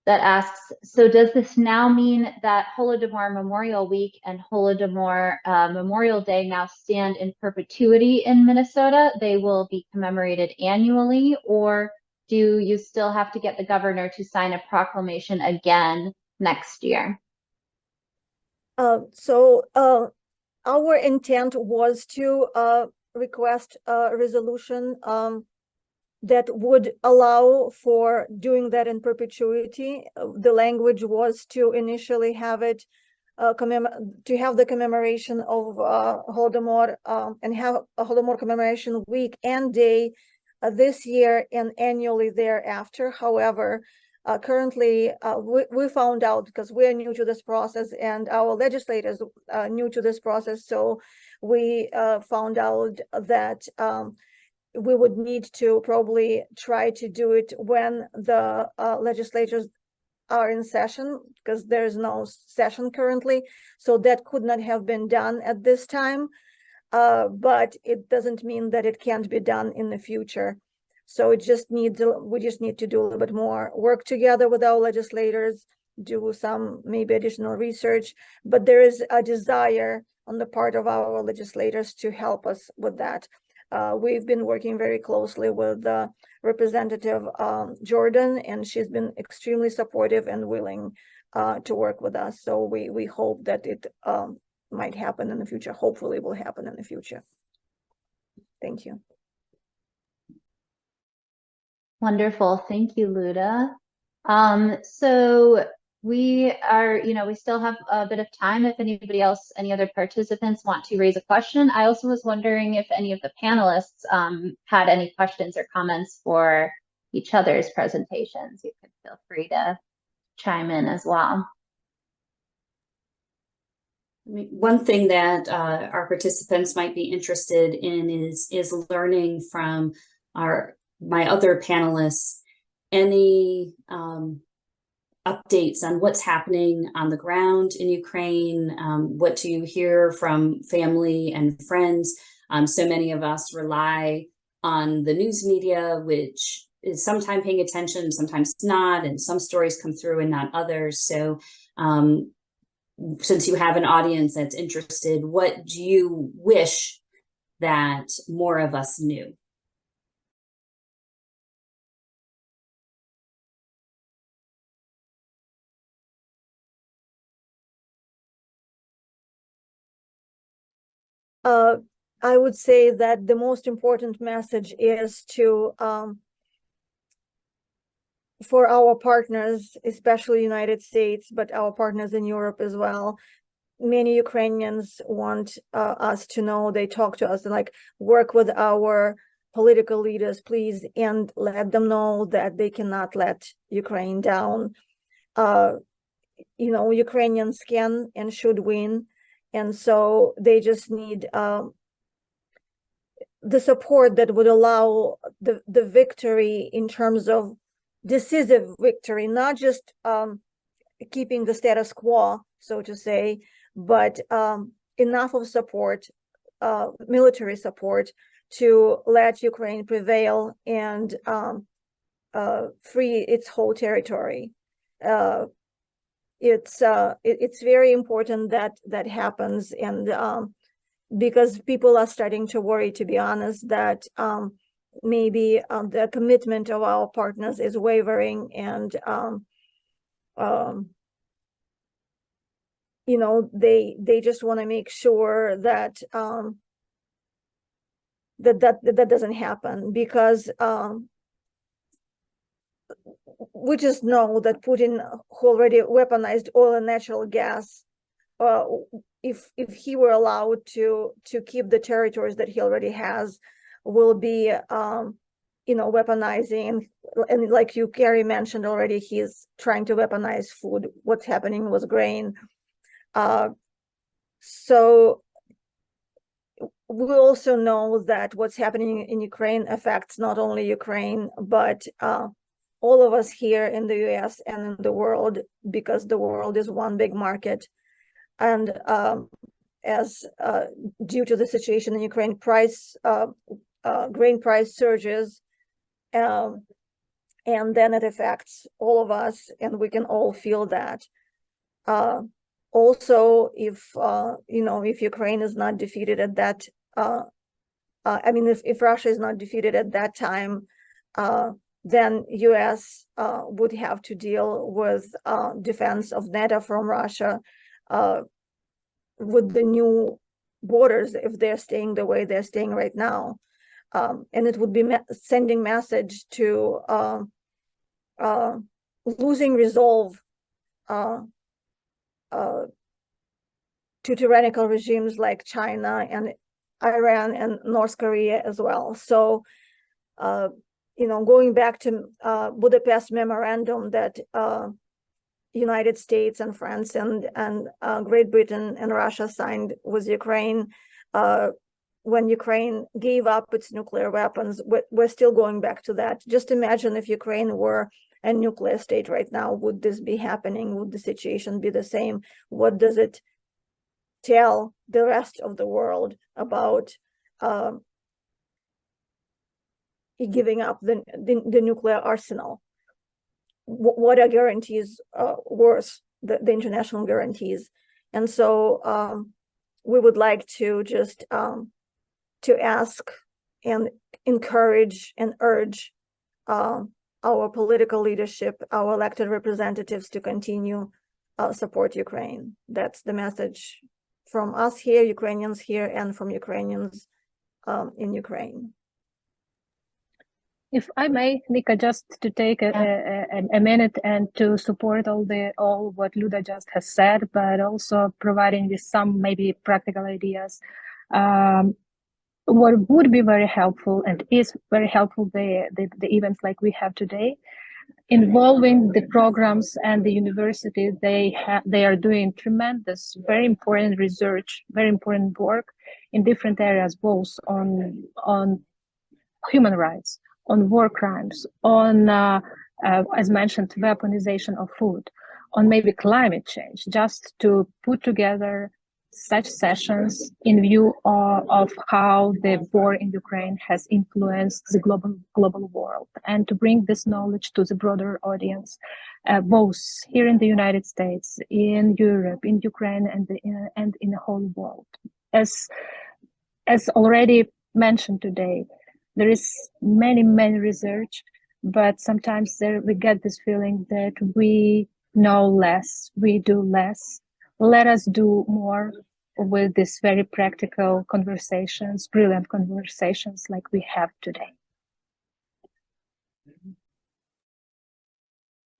Speaker 6: that asks, so does this now mean that Holodomor Memorial Week and Holodomor Memorial Day now stand in perpetuity in Minnesota? They will be commemorated annually, or do you still have to get the governor to sign a proclamation again next year?
Speaker 5: So our intent was to request a resolution that would allow for doing that in perpetuity. The language was to initially have it to have the commemoration of Holodomor and have a Holodomor commemoration week and day this year and annually thereafter. However, currently we found out, because we're new to this process and our legislators are new to this process, so we found out that we would need to probably try to do it when the legislatures are in session, because there's no session currently. So that could not have been done at this time, but it doesn't mean that it can't be done in the future. So we just need to do a little bit more work together with our legislators, do some maybe additional research, but there is a desire on the part of our legislators to help us with that. We've been working very closely with Representative Jordan, and she's been extremely supportive and willing to work with us. So we hope that it might happen in the future. Hopefully, will happen in the future. Thank you.
Speaker 6: Wonderful. Thank you, Luda. So we are, we still have a bit of time if anybody else, any other participants want to raise a question. I also was wondering if any of the panelists had any questions or comments for each other's presentations. You could feel free to chime in as well.
Speaker 4: I mean, one thing that our participants might be interested in is learning from my other panelists any updates on what's happening on the ground in Ukraine. What do you hear from family and friends? So many of us rely on the news media, which is sometimes paying attention, sometimes not, and some stories come through and not others. So since you have an audience that's interested, what do you wish that more of us knew?
Speaker 5: I would say that the most important message is to for our partners, especially United States, but our partners in Europe as well. Many Ukrainians want us to know, they talk to us and like work with our political leaders, please, and let them know that they cannot let Ukraine down. You know, Ukrainians can and should win. And so they just need the support that would allow the victory in terms of decisive victory, not just keeping the status quo, so to say, but enough of support, military support, to let Ukraine prevail and free its whole territory. It's very important that that happens, and because people are starting to worry, to be honest, that maybe the commitment of our partners is wavering, and you know, they just want to make sure that that doesn't happen, because we just know that Putin already weaponized oil and natural gas. If he were allowed to keep the territories that he already has, will be you know, weaponizing, and like you, Carrie, mentioned already, he's trying to weaponize food. What's happening with grain. So we also know that what's happening in Ukraine affects not only Ukraine, but all of us here in the US and in the world, because the world is one big market. And as due to the situation in Ukraine, grain price surges, and then it affects all of us, and we can all feel that. Also, if you know, if Ukraine is not defeated at that, I mean, if Russia is not defeated at that time, then US would have to deal with defense of NATO from Russia, with the new borders, if they're staying the way they're staying right now. And it would be sending message to losing resolve to tyrannical regimes like China and Iran and North Korea as well. So, you know, going back to Budapest Memorandum that United States and France and Great Britain and Russia signed with Ukraine, when Ukraine gave up its nuclear weapons, we're still going back to that. Just imagine if Ukraine were a nuclear state right now, would this be happening? Would the situation be the same? What does it tell the rest of the world about giving up the nuclear arsenal? What are guarantees worth, the international guarantees? And so we would like to just to ask and encourage and urge our political leadership, our elected representatives, to continue support Ukraine. That's the message from us here, Ukrainians here, and from Ukrainians in Ukraine.
Speaker 2: If I may, Nika, just to take a minute and to support all what Luda just has said, but also providing with some maybe practical ideas. What would be very helpful and is very helpful, the events like we have today, involving the programs and the university. They are doing tremendous, very important research, very important work in different areas, both on human rights, on war crimes, on as mentioned, weaponization of food, on maybe climate change, just to put together such sessions in view of how the war in Ukraine has influenced the global world, and to bring this knowledge to the broader audience, both here in the United States, in Europe, in Ukraine, and in the whole world. As already mentioned today, there is many research, but sometimes we get this feeling that we know less, we do less. Let us do more with these very practical conversations, brilliant conversations like we have today.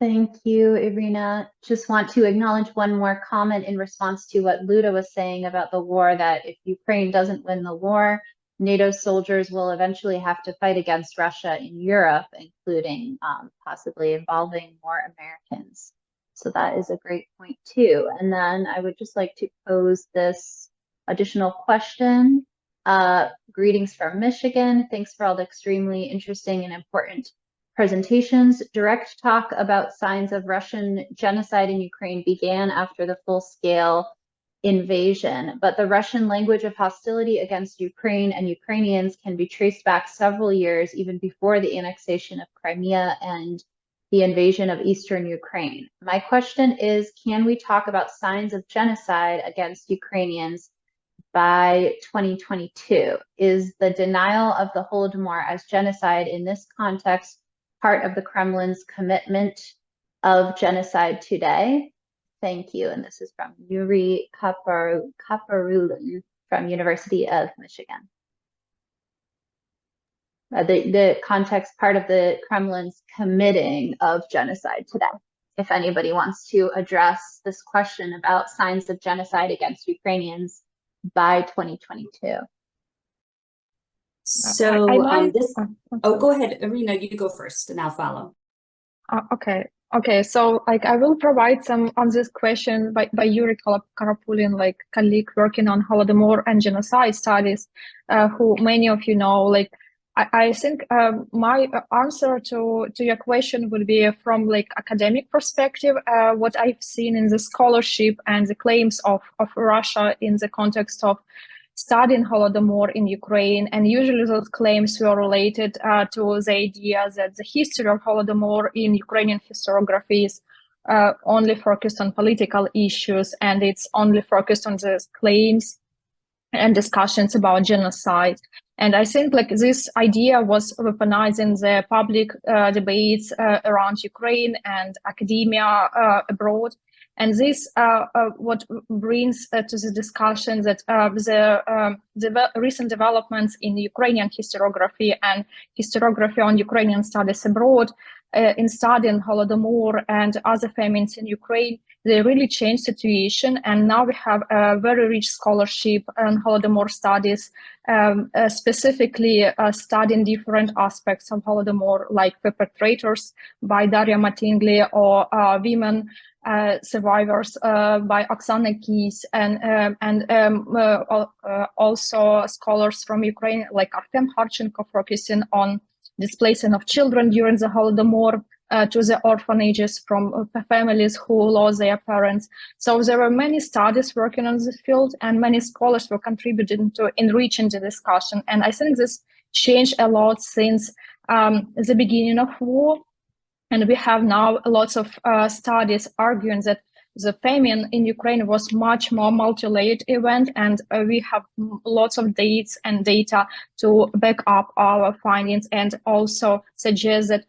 Speaker 6: Thank you, Irina. Just want to acknowledge one more comment in response to what Luda was saying about the war, that if Ukraine doesn't win the war, NATO soldiers will eventually have to fight against Russia in Europe, including possibly involving more Americans. So that is a great point too. And then I would just like to pose this additional question. Greetings from Michigan. Thanks for all the extremely interesting and important presentations. Direct talk about signs of Russian genocide in Ukraine began after the full-scale invasion, but the Russian language of hostility against Ukraine and Ukrainians can be traced back several years, even before the annexation of Crimea and the invasion of eastern Ukraine. My question is, can we talk about signs of genocide against Ukrainians by 2022? Is the denial of the Holodomor as genocide in this context part of the Kremlin's commitment of genocide today? Thank you. And this is from Yuri Kaparulin from University of Michigan. The context part of the Kremlin's committing of genocide today. If anybody wants to address this question about signs of genocide against Ukrainians by 2022.
Speaker 4: So go ahead, Irina, you go first and I'll follow.
Speaker 3: Okay, so I will provide some on this question by Yuri Karapulin, colleague working on Holodomor and genocide studies, who many of you know. I think my answer to your question would be from academic perspective, what I've seen in the scholarship and the claims of Russia in the context of studying Holodomor in Ukraine, and usually those claims were related to the idea that the history of Holodomor in Ukrainian historiography is only focused on political issues, and it's only focused on the claims and discussions about genocide. And I think this idea was weaponized in the public debates around Ukraine and academia abroad. And this what brings to the discussion that the recent developments in Ukrainian historiography and historiography on Ukrainian studies abroad in studying Holodomor and other famines in Ukraine, they really changed the situation. And now we have a very rich scholarship on Holodomor studies, specifically studying different aspects of Holodomor, like perpetrators by Daria Matingli, or women survivors by Oksana Kis, and also scholars from Ukraine like Artem Harchenko, focusing on displacement of children during the Holodomor to the orphanages from families who lost their parents. So there were many studies working on this field, and many scholars were contributing to enriching the discussion. And I think this changed a lot since the beginning of war. And we have now lots of studies arguing that the famine in Ukraine was much more multi-layered event, and we have lots of dates and data to back up our findings, and also suggest that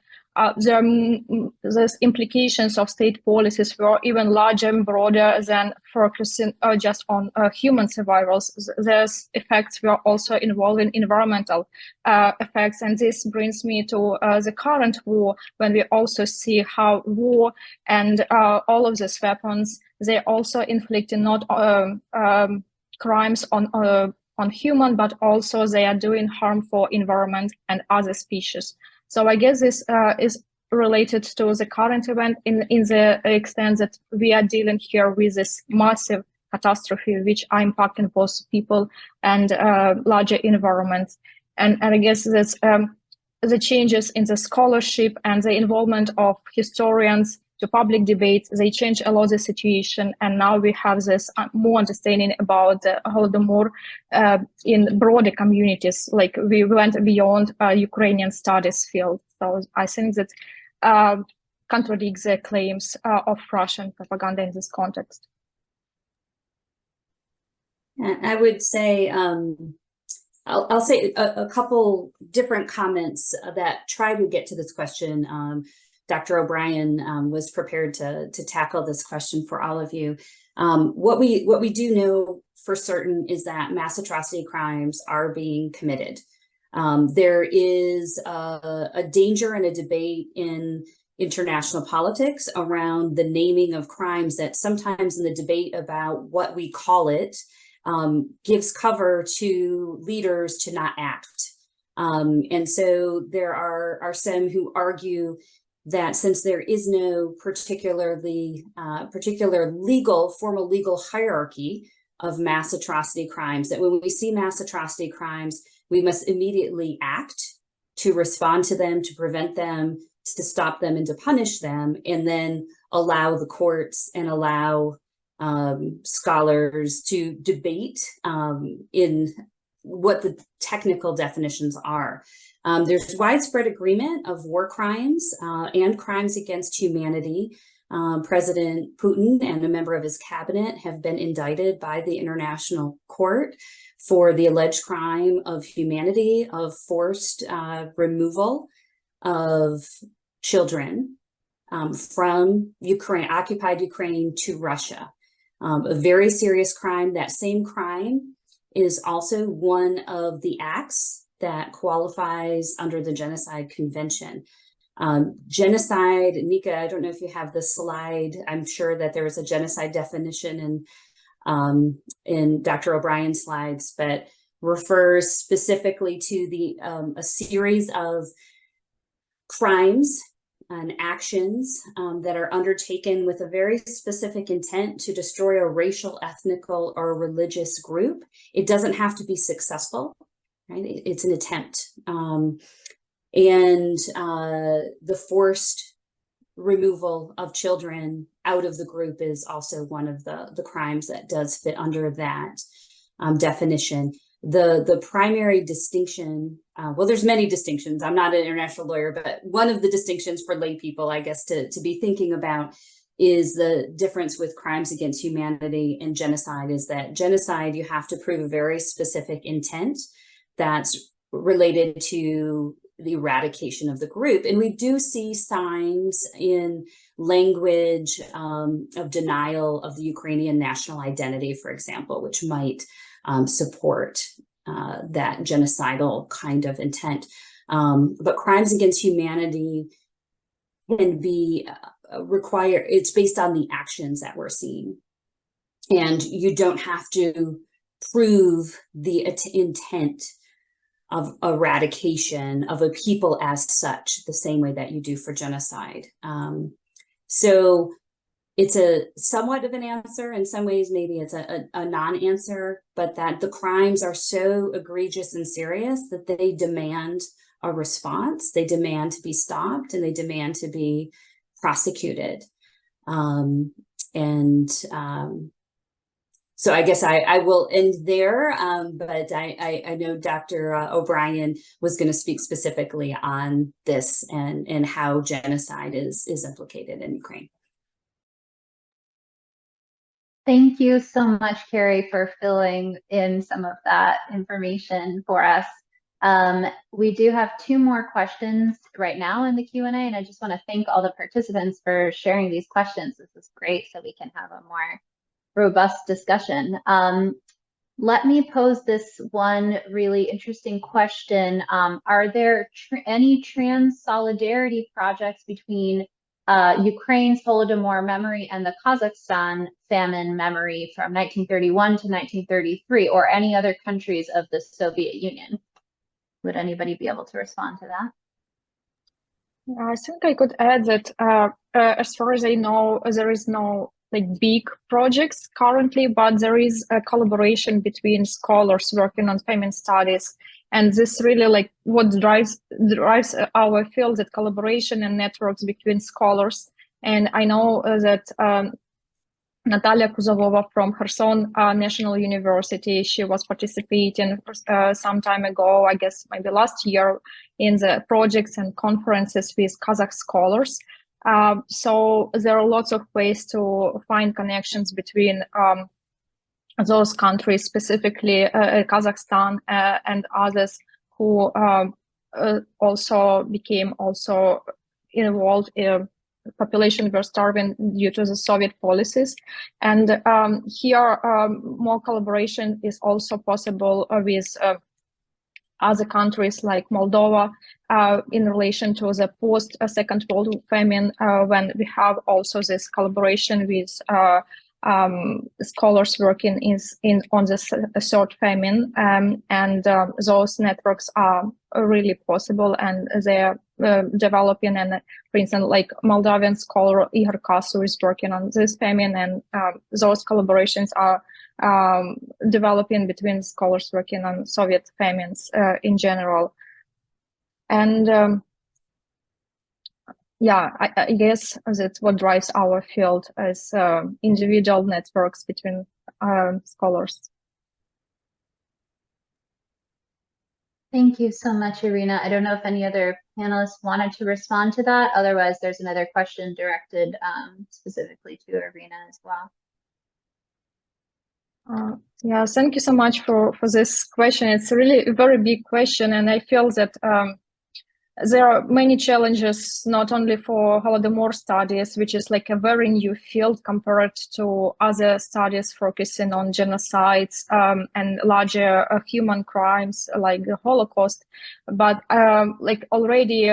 Speaker 3: there's implications of state policies were even larger and broader than focusing just on human survivals. There's effects were also involving environmental effects, and this brings me to the current war, when we also see how war and all of these weapons, they also inflicting not crimes on human, but also they are doing harm for environment and other species. So I guess this is related to the current event in the extent that we are dealing here with this massive catastrophe which are impacting both people and larger environments. And I guess that's the changes in the scholarship and the involvement of historians to public debate, they change a lot the situation. And now we have this more understanding about the Holodomor in broader communities. Like we went beyond Ukrainian studies field. So I think that contradicts the claims of Russian propaganda in this context.
Speaker 4: I would say, I'll say a couple different comments that try to get to this question. Dr. O'Brien was prepared to tackle this question for all of you. What we do know for certain is that mass atrocity crimes are being committed. There is a danger and a debate in international politics around the naming of crimes that sometimes in the debate about what we call it gives cover to leaders to not act. And so there are some who argue that since there is no particular formal legal hierarchy of mass atrocity crimes, that when we see mass atrocity crimes, we must immediately act to respond to them, to prevent them, to stop them, and to punish them, and then allow the courts and allow scholars to debate in what the technical definitions are. There's widespread agreement of war crimes and crimes against humanity. President Putin and a member of his cabinet have been indicted by the International Court for the alleged crime of humanity, of forced removal of children from Ukraine, occupied Ukraine, to Russia. A very serious crime. That same crime is also one of the acts that qualifies under the Genocide Convention. Genocide, Nika, I don't know if you have the slide. I'm sure that there is a genocide definition in Dr. O'Brien's slides, but refers specifically to a series of crimes and actions that are undertaken with a very specific intent to destroy a racial, ethnical, or religious group. It doesn't have to be successful, right? It's an attempt. And the forced removal of children out of the group is also one of the crimes that does fit under that definition. The primary distinction, well, there's many distinctions. I'm not an international lawyer, but one of the distinctions for lay people, I guess, to be thinking about is the difference with crimes against humanity and genocide is that genocide, you have to prove a very specific intent that's related to the eradication of the group. And we do see signs in language of denial of the Ukrainian national identity, for example, which might support that genocidal kind of intent. But crimes against humanity can be it's based on the actions that we're seeing. And you don't have to prove the intent of eradication of a people as such, the same way that you do for genocide. So it's a somewhat of an answer. In some ways, maybe it's a non-answer, but that the crimes are so egregious and serious that they demand a response. They demand to be stopped and they demand to be prosecuted. So I guess I will end there, but I know Dr. O'Brien was going to speak specifically on this and how genocide is implicated in Ukraine.
Speaker 6: Thank you so much, Carrie, for filling in some of that information for us. We do have 2 more questions right now in the Q&A, and I just want to thank all the participants for sharing these questions. This is great, so we can have a more robust discussion. Let me pose this one really interesting question. Are there any trans solidarity projects between Ukraine's Holodomor memory and the Kazakhstan famine memory from 1931 to 1933, or any other countries of the Soviet Union? Would anybody be able to respond to that?
Speaker 3: I think I could add that as far as I know, there is no like big projects currently, but there is a collaboration between scholars working on famine studies. And this really like what drives our field, that collaboration and networks between scholars. And I know that Natalia Kuzovova from Kherson National University, she was participating some time ago, I guess maybe last year, in the projects and conferences with Kazakh scholars. So there are lots of ways to find connections between those countries, specifically Kazakhstan and others who also became involved in population were starving due to the Soviet policies. And here more collaboration is also possible with other countries like Moldova in relation to the post-Second World Famine, when we have also this collaboration with scholars working on the third famine, and those networks are really possible, and they're developing. And for instance, like Moldovan scholar Igor Kasu is working on this famine, and those collaborations are developing between scholars working on Soviet famines in general. And yeah, I guess that's what drives our field as individual networks between scholars.
Speaker 6: Thank you so much, Irina. I don't know if any other panelists wanted to respond to that. Otherwise, there's another question directed specifically to Irina as well.
Speaker 3: Yeah, thank you so much for this question. It's really a very big question, and I feel that there are many challenges, not only for Holodomor studies, which is like a very new field compared to other studies focusing on genocides and larger human crimes like the Holocaust. But like already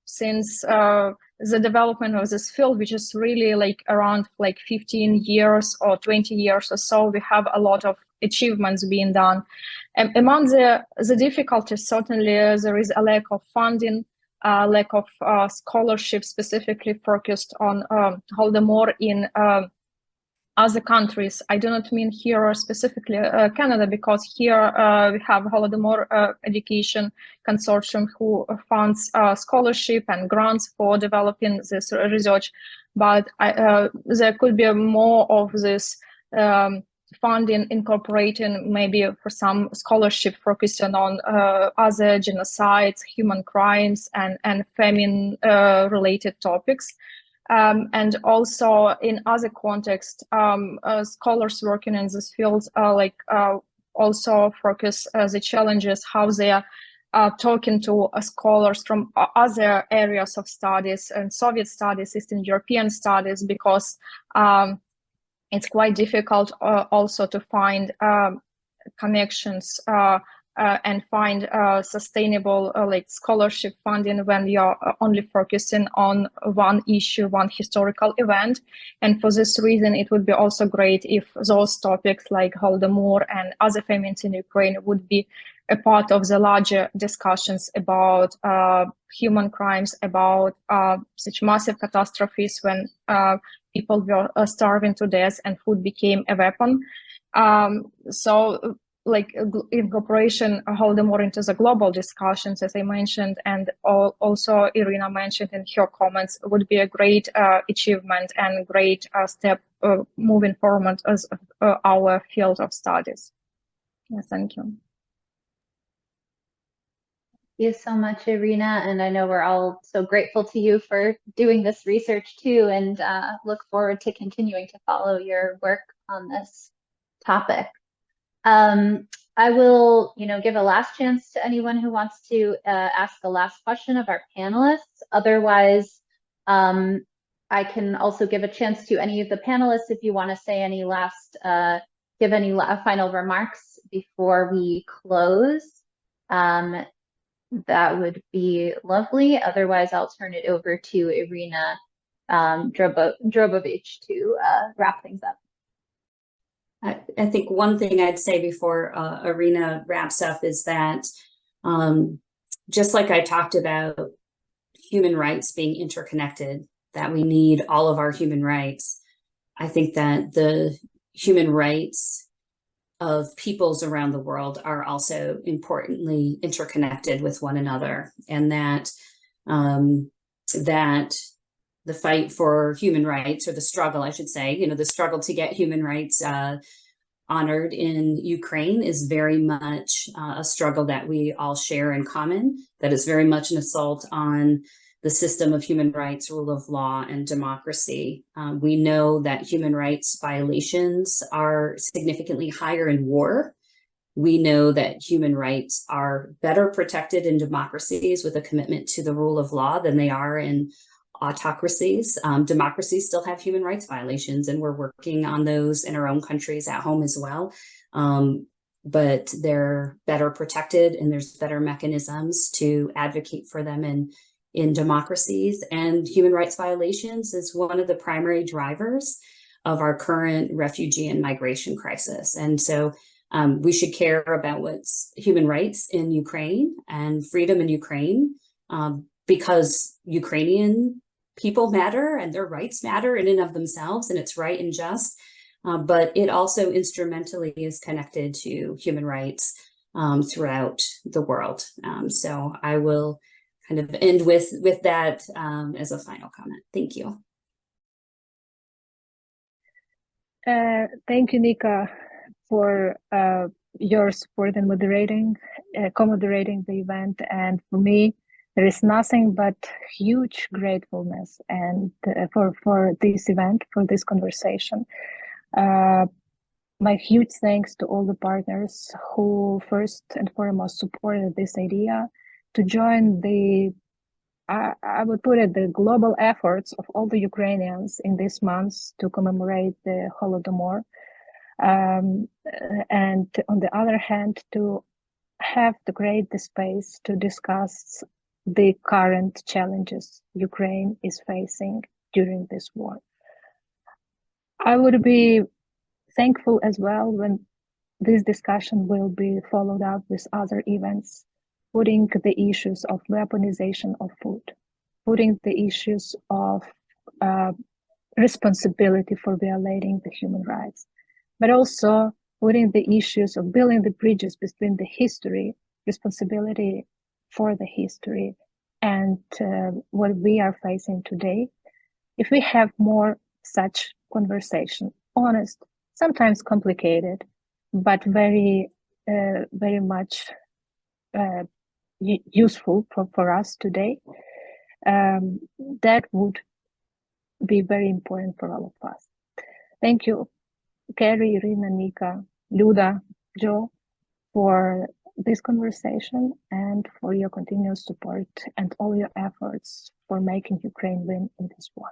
Speaker 3: since the development of this field, which is really like around like 15 years or 20 years or so, we have a lot of achievements being done. Among the difficulties, certainly there is a lack of funding, lack of scholarship specifically focused on Holodomor in other countries. I do not mean here specifically Canada, because here we have Holodomor Education Consortium who funds scholarship and grants for developing this research. But there could be more of this funding incorporating maybe for some scholarship focusing on other genocides, human crimes, and famine related topics. And also in other contexts, scholars working in this field also focus the challenges, how they are talking to scholars from other areas of studies and Soviet studies, Eastern European studies, because it's quite difficult also to find connections and find sustainable like scholarship funding when you're only focusing on one issue, one historical event. And for this reason, it would be also great if those topics like Holodomor and other famines in Ukraine would be a part of the larger discussions about human crimes, about such massive catastrophes when people were starving to death and food became a weapon. So like incorporation Holodomor into the global discussions, as I mentioned, and also Irina mentioned in her comments, would be a great achievement and great step moving forward as our field of studies. Yeah, thank you.
Speaker 6: Thank you so much, Irina, and I know we're all so grateful to you for doing this research too, and look forward to continuing to follow your work on this topic. I will, give a last chance to anyone who wants to ask the last question of our panelists. Otherwise, I can also give a chance to any of the panelists if you want to say any last, give any final remarks before we close. That would be lovely. Otherwise, I'll turn it over to Irina Drobovich to wrap things up.
Speaker 4: I think one thing I'd say before Irina wraps up is that just like I talked about human rights being interconnected, that we need all of our human rights. I think that the human rights of peoples around the world are also importantly interconnected with one another, and that that the fight for human rights, or the struggle, I should say, the struggle to get human rights honored in Ukraine is very much a struggle that we all share in common, that is very much an assault on the system of human rights, rule of law, and democracy. We know that human rights violations are significantly higher in war. We know that human rights are better protected in democracies with a commitment to the rule of law than they are in autocracies. Democracies still have human rights violations, and we're working on those in our own countries at home as well. But they're better protected, and there's better mechanisms to advocate for them in democracies. And human rights violations is one of the primary drivers of our current refugee and migration crisis. And so we should care about what's human rights in Ukraine and freedom in Ukraine, because Ukrainian people matter and their rights matter in and of themselves, and it's right and just. But it also instrumentally is connected to human rights throughout the world. So I will kind of end with that as a final comment. Thank you.
Speaker 2: Thank you, Nika, for your support and co-moderating the event. And for me, there is nothing but huge gratefulness and for this event, for this conversation. My huge thanks to all the partners who first and foremost supported this idea to join I would put it, the global efforts of all the Ukrainians in this month to commemorate the Holodomor. And on the other hand, to create the space to discuss the current challenges Ukraine is facing during this war. I would be thankful as well when this discussion will be followed up with other events, putting the issues of weaponization of food, putting the issues of responsibility for violating the human rights, but also putting the issues of building the bridges between the history, responsibility for the history, and what we are facing today. If we have more such conversation, honest, sometimes complicated, but very, very much useful for us today, that would be very important for all of us. Thank you, Carrie, Irina, Nika, Luda, Joe, for this conversation and for your continuous support and all your efforts for making Ukraine win in this war.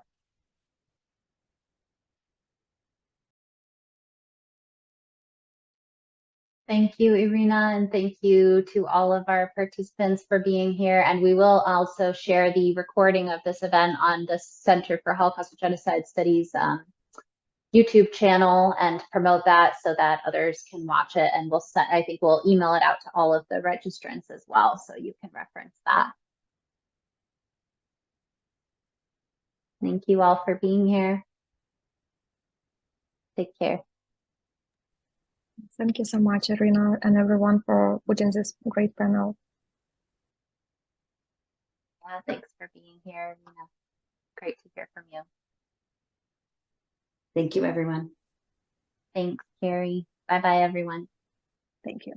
Speaker 6: Thank you, Irina, and thank you to all of our participants for being here. And we will also share the recording of this event on the Center for Holocaust and Genocide Studies YouTube channel and promote that so that others can watch it. And I think we'll email it out to all of the registrants as well, so you can reference that. Thank you all for being here. Take care.
Speaker 3: Thank you so much, Irina, and everyone for putting this great panel.
Speaker 6: Yeah, thanks for being here, Irina. Great to hear from you.
Speaker 4: Thank you, everyone.
Speaker 6: Thanks, Carrie. Bye-bye, everyone.
Speaker 2: Thank you.